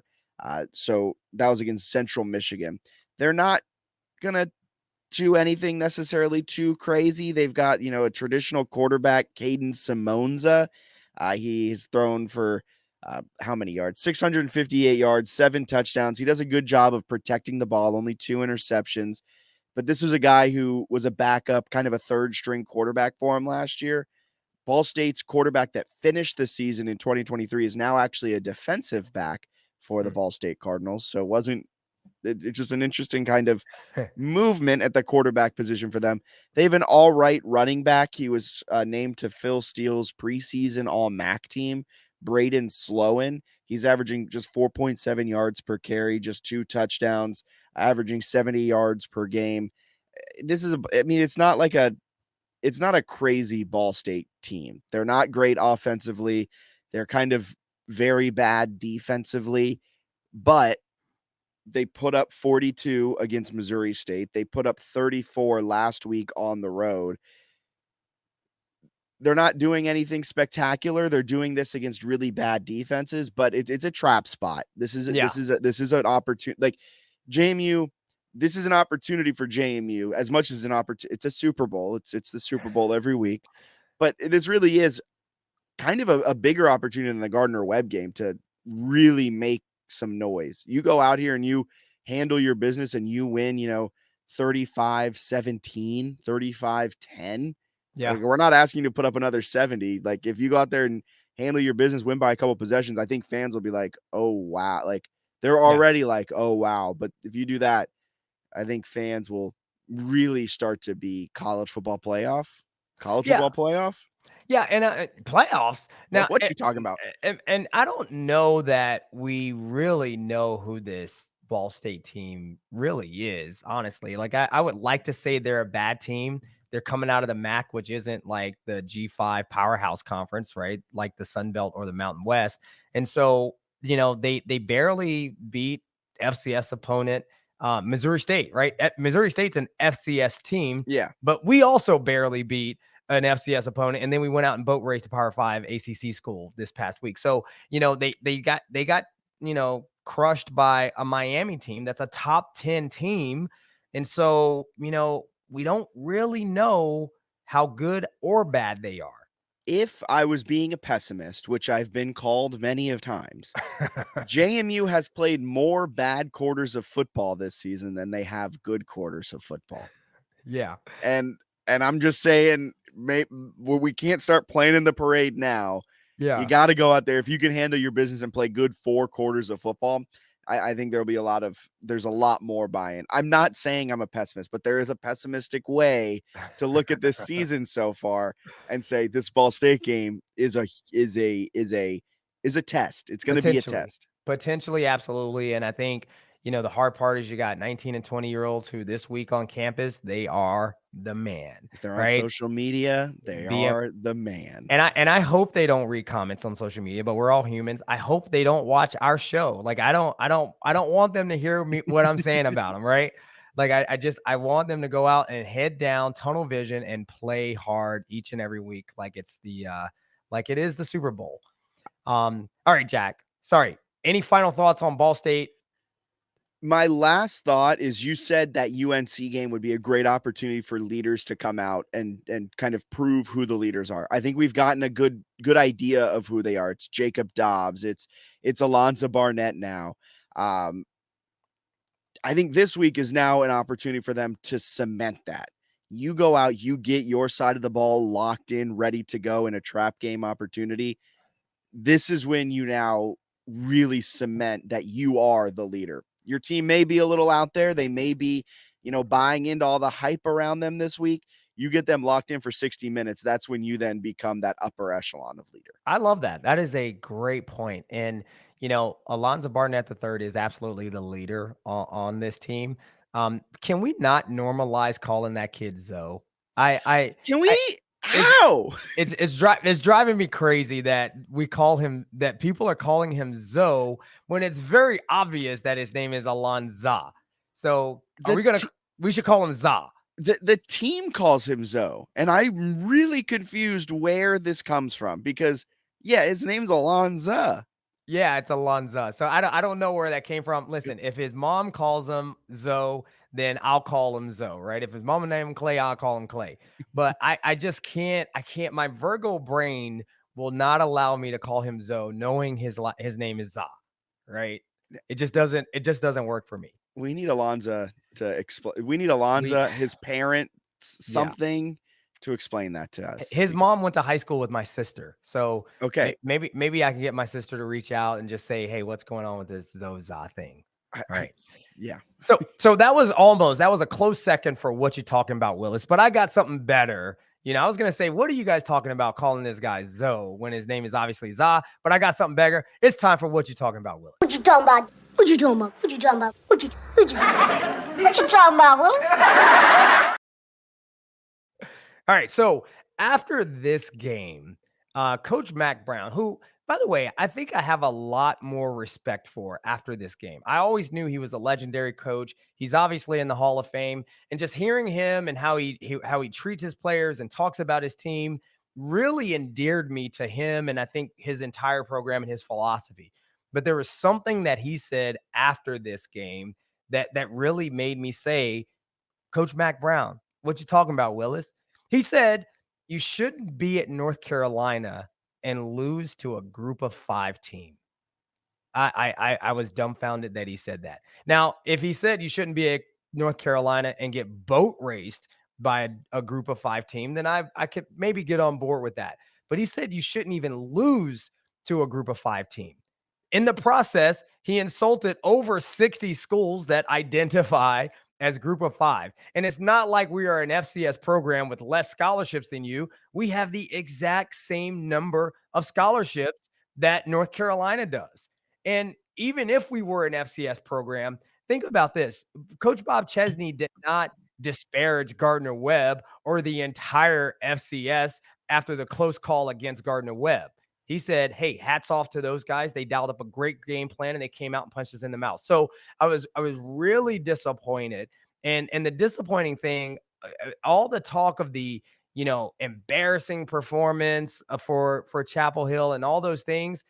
So that was against Central Michigan. They're not going to do anything necessarily too crazy. They've got, a traditional quarterback, Caden Simonza. He's thrown for how many yards? 658 yards, 7 touchdowns. He does a good job of protecting the ball, only 2 interceptions. But this was a guy who was a backup, kind of a third-string quarterback for him last year. Ball State's quarterback that finished the season in 2023 is now actually a defensive back for the Ball State Cardinals. So it wasn't It's just an interesting kind of movement at the quarterback position for them. They have an all right running back. He was named to Phil Steele's preseason all MAC team, Braden Sloan. He's averaging just 4.7 yards per carry, just 2 touchdowns, averaging 70 yards per game. It's not a crazy Ball State team. They're not great offensively. They're kind of very bad defensively, but they put up 42 against Missouri State. They put up 34 last week on the road. They're not doing anything spectacular. They're doing this against really bad defenses, but it's a trap spot. This is an opportunity. Like JMU, this is an opportunity for JMU as much as an opportunity. It's a Super Bowl. It's the Super Bowl every week, but this really is kind of a bigger opportunity than the Gardner-Webb game to really make some noise. You go out here and you handle your business and you win, 35-17, 35-10. Yeah. Like, we're not asking you to put up another 70. Like, if you go out there and handle your business, win by a couple possessions, I think fans will be like, oh, wow. Like, they're already like, oh, wow. But if you do that, I think fans will really start to be college football playoff. Yeah, and playoffs. Now, what you talking about? And I don't know that we really know who this Ball State team really is, honestly. Like, I would like to say they're a bad team. They're coming out of the MAC, which isn't like the G5 powerhouse conference, right? Like the Sun Belt or the Mountain West. And so, they barely beat FCS opponent Missouri State, right? Missouri State's an FCS team. Yeah. But we also barely beat an FCS opponent, and then we went out and boat raced a Power 5 ACC school this past week. So, they got crushed by a Miami team that's a top 10 team. And so, we don't really know how good or bad they are. If I was being a pessimist, which I've been called many of times, JMU has played more bad quarters of football this season than they have good quarters of football. Yeah. And I'm just saying, we can't start playing in the parade now. Yeah. You got to go out there. If you can handle your business and play good 4 quarters of football, I think there's a lot more buy-in. I'm not saying I'm a pessimist, but there is a pessimistic way to look at this season so far and say this Ball State game is a test. It's going to be a test. Potentially, absolutely. And I think, the hard part is you got 19 and 20-year-olds who this week on campus, they are the man. If they're on social media, they are the man. And I hope they don't read comments on social media, but we're all humans. I hope they don't watch our show. Like, I don't want them to hear what I'm saying about them, right? Like, I want them to go out and head down, tunnel vision, and play hard each and every week. Like it is the Super Bowl. All right, Jack. Sorry. Any final thoughts on Ball State? My last thought is, you said that UNC game would be a great opportunity for leaders to come out and kind of prove who the leaders are. I think we've gotten a good idea of who they are. It's Jacob Dobbs. It's Alonza Barnett now. I think this week is now an opportunity for them to cement that. You go out, you get your side of the ball locked in, ready to go in a trap game opportunity. This is when you now really cement that you are the leader. Your team may be a little out there. They may be, buying into all the hype around them this week. You get them locked in for 60 minutes. That's when you then become that upper echelon of leader. I love that. That is a great point. And, Alonza Barnett III is absolutely the leader on this team. Can we not normalize calling that kid Zoe? Can we? How? It's driving me crazy that people are calling him Zoe when it's very obvious that his name is Alonza. So we should call him Za. The team calls him Zoe, and I'm really confused where this comes from, because his name's Alonza. Yeah, it's Alonza. So I don't know where that came from. Listen, if his mom calls him Zoe, then I'll call him Zoe, right? If his mama named him Clay, I'll call him Clay. But I just can't. My Virgo brain will not allow me to call him Zoe, knowing his name is Za, right? It just doesn't work for me. We need Alonza to explain. We need Alonza, his parent, something to explain that to us. His mom went to high school with my sister. So okay, maybe I can get my sister to reach out and just say, hey, what's going on with this Zoe Za thing? Right. Yeah. So that was a close second for what you talking about, Willis. But I got something better. I was going to say, what are you guys talking about calling this guy Zoe when his name is obviously Za? But I got something better. It's time for what you talking about, Willis. What you talking about? What you talking about? What you talking about? What you talking about, Willis? All right. So after this game, Coach Mack Brown, who, by the way, I think I have a lot more respect for after this game. I always knew he was a legendary coach. He's obviously in the Hall of Fame, and just hearing him and how he treats his players and talks about his team really endeared me to him, and I think his entire program and his philosophy. But there was something that he said after this game that really made me say, Coach Mack Brown, what you talking about, Willis? He said, you shouldn't be at North Carolina and lose to a group of 5 team. I was dumbfounded that he said that. Now, if he said you shouldn't be at North Carolina and get boat raced by a group of 5 team, then I could maybe get on board with that. But he said you shouldn't even lose to a group of 5 team. In the process, he insulted over 60 schools that identify as group of 5. And it's not like we are an FCS program with less scholarships than you. We have the exact same number of scholarships that North Carolina does. And even if we were an FCS program, think about this. Coach Bob Chesney did not disparage Gardner-Webb or the entire FCS after the close call against Gardner-Webb. He said, hey, hats off to those guys. They dialed up a great game plan and they came out and punched us in the mouth. So I was really disappointed. And the disappointing thing, all the talk of the, embarrassing performance for Chapel Hill and all those things,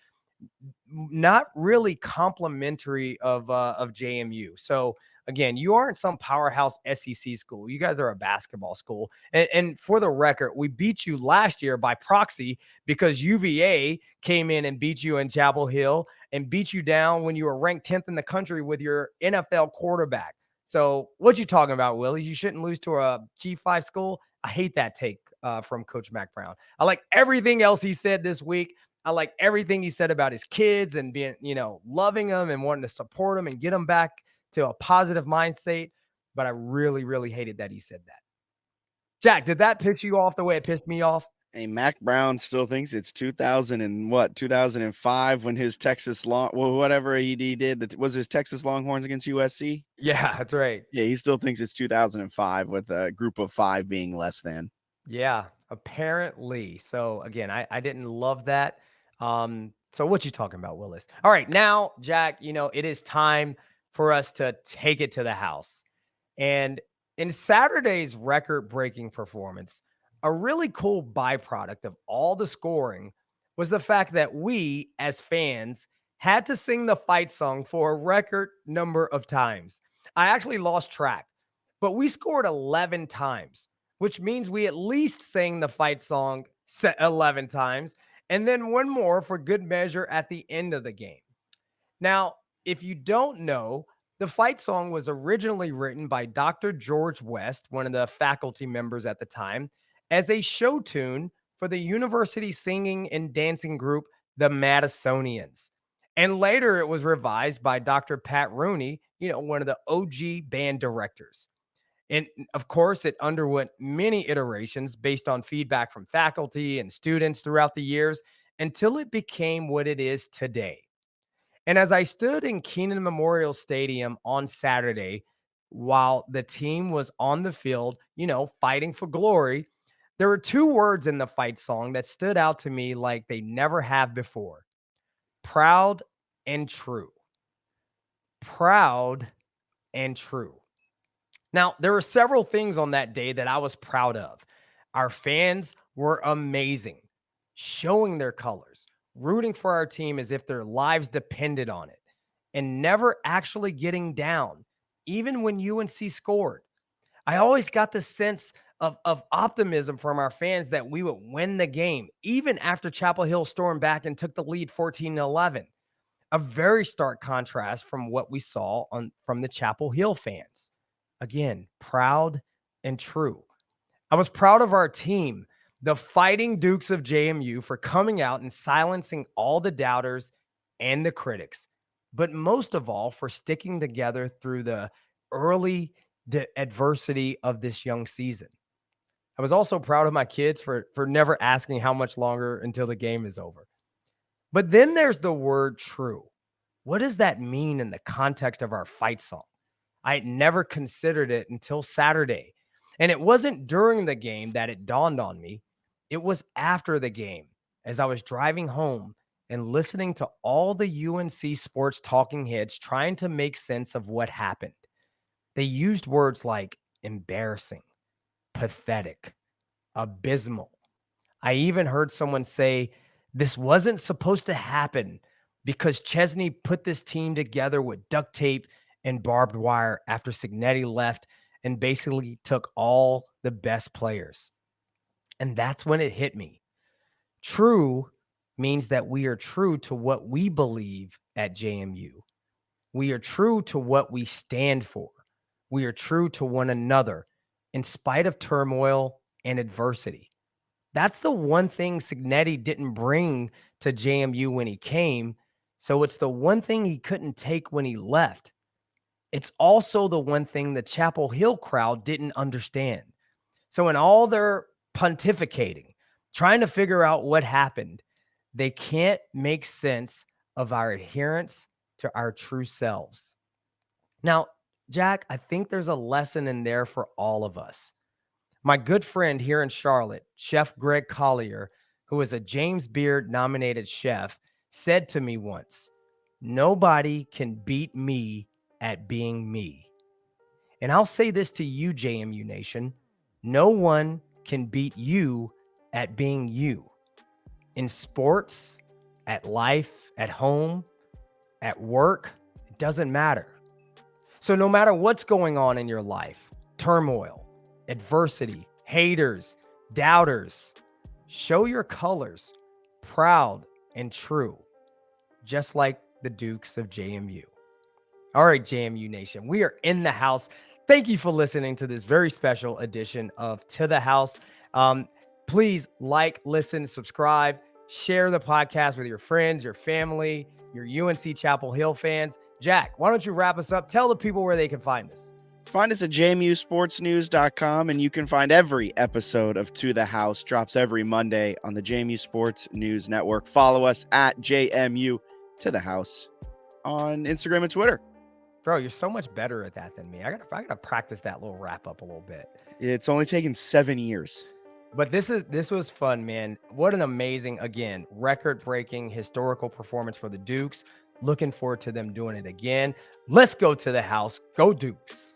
not really complimentary of JMU. So again, you aren't some powerhouse SEC school. You guys are a basketball school. And for the record, we beat you last year by proxy because UVA came in and beat you in Chapel Hill and beat you down when you were ranked 10th in the country with your NFL quarterback. So what you talking about, Willie? You shouldn't lose to a G5 school. I hate that take from Coach Mack Brown. I like everything else he said this week. I like everything he said about his kids and being, loving them and wanting to support them and get them back to a positive mind state. But I really, really hated that he said that. Jack, did that piss you off the way it pissed me off? Hey, Mac Brown still thinks it's 2005 when his Texas whatever he did, was his Texas Longhorns against USC? Yeah, that's right. Yeah, he still thinks it's 2005 with a group of 5 being less than. Yeah, apparently. So again, I didn't love that. So what you talking about, Willis? All right, now, Jack, it is time for us to take it to the house. And in Saturday's record-breaking performance, a really cool byproduct of all the scoring was the fact that we, as fans, had to sing the fight song for a record number of times. I actually lost track, but we scored 11 times, which means we at least sang the fight song 11 times, and then one more for good measure at the end of the game. Now, if you don't know, the fight song was originally written by Dr. George West, one of the faculty members at the time, as a show tune for the university singing and dancing group, the Madisonians. And later it was revised by Dr. Pat Rooney, one of the OG band directors. And of course, it underwent many iterations based on feedback from faculty and students throughout the years until it became what it is today. And as I stood in Kenan Memorial Stadium on Saturday, while the team was on the field, fighting for glory, there were 2 words in the fight song that stood out to me like they never have before. Proud and true. Proud and true. Now, there were several things on that day that I was proud of. Our fans were amazing, showing their colors, rooting for our team as if their lives depended on it, and never actually getting down, even when UNC scored. I always got the sense of optimism from our fans that we would win the game, even after Chapel Hill stormed back and took the lead 14-11. A very stark contrast from what we saw from the Chapel Hill fans. Again, proud and true. I was proud of our team, the Fighting Dukes of JMU, for coming out and silencing all the doubters and the critics. but most of all for sticking together through the early adversity of this young season. I was also proud of my kids for never asking how much longer until the game is over. But then there's the word true. What does that mean in the context of our fight song? I had never considered it until Saturday. And it wasn't during the game that it dawned on me. It was after the game as I was driving home and listening to all the UNC sports talking heads trying to make sense of what happened. They used words like embarrassing, pathetic, abysmal. I even heard someone say this wasn't supposed to happen because Chesney put this team together with duct tape and barbed wire after Signetti left and basically took all the best players. And that's when it hit me. True means that we are true to what we believe at JMU. We are true to what we stand for. We are true to one another in spite of turmoil and adversity. That's the one thing Signetti didn't bring to JMU when he came. So it's the one thing he couldn't take when he left. It's also the one thing the Chapel Hill crowd didn't understand. So in all their pontificating, trying to figure out what happened, they can't make sense of our adherence to our true selves. Now, Jack, I think there's a lesson in there for all of us. My good friend here in Charlotte, Chef Greg Collier, who is a James Beard nominated chef, said to me once, "Nobody can beat me at being me." And I'll say this to you, JMU Nation, no one can beat you at being you. In sports, at life, at home, at work, it doesn't matter. So no matter what's going on in your life, turmoil, adversity, haters, doubters, show your colors, proud and true, just like the Dukes of JMU. All right, JMU Nation, we are in the house. Thank you for listening to this very special edition of To the House. Please like, listen, subscribe, share the podcast with your friends, your family, your UNC Chapel Hill fans. Jack, why don't you wrap us up? Tell the people where they can find us. Find us at jmusportsnews.com, and you can find every episode of To the House. Drops every Monday on the JMU Sports News Network. Follow us at JMU To the House on Instagram and Twitter. Bro, you're so much better at that than me. I gotta practice that little wrap up a little bit. It's only taken 7 years. But this was fun, man. What an amazing, again, record-breaking historical performance for the Dukes. Looking forward to them doing it again. Let's go to the house. Go Dukes.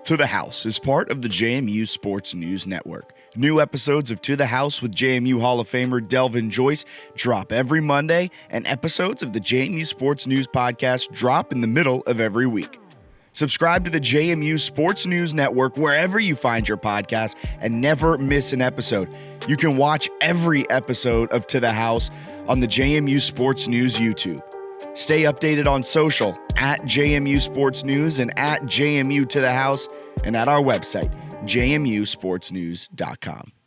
To the House is part of the JMU Sports News Network. New episodes of To the House with JMU Hall of Famer Delvin Joyce drop every Monday, and episodes of the JMU Sports News podcast drop in the middle of every week. Subscribe to the JMU Sports News Network wherever you find your podcast and never miss an episode. You can watch every episode of To the House on the JMU Sports News YouTube. Stay updated on social at JMU Sports News and at JMU To the House, and at our website, jmusportsnews.com.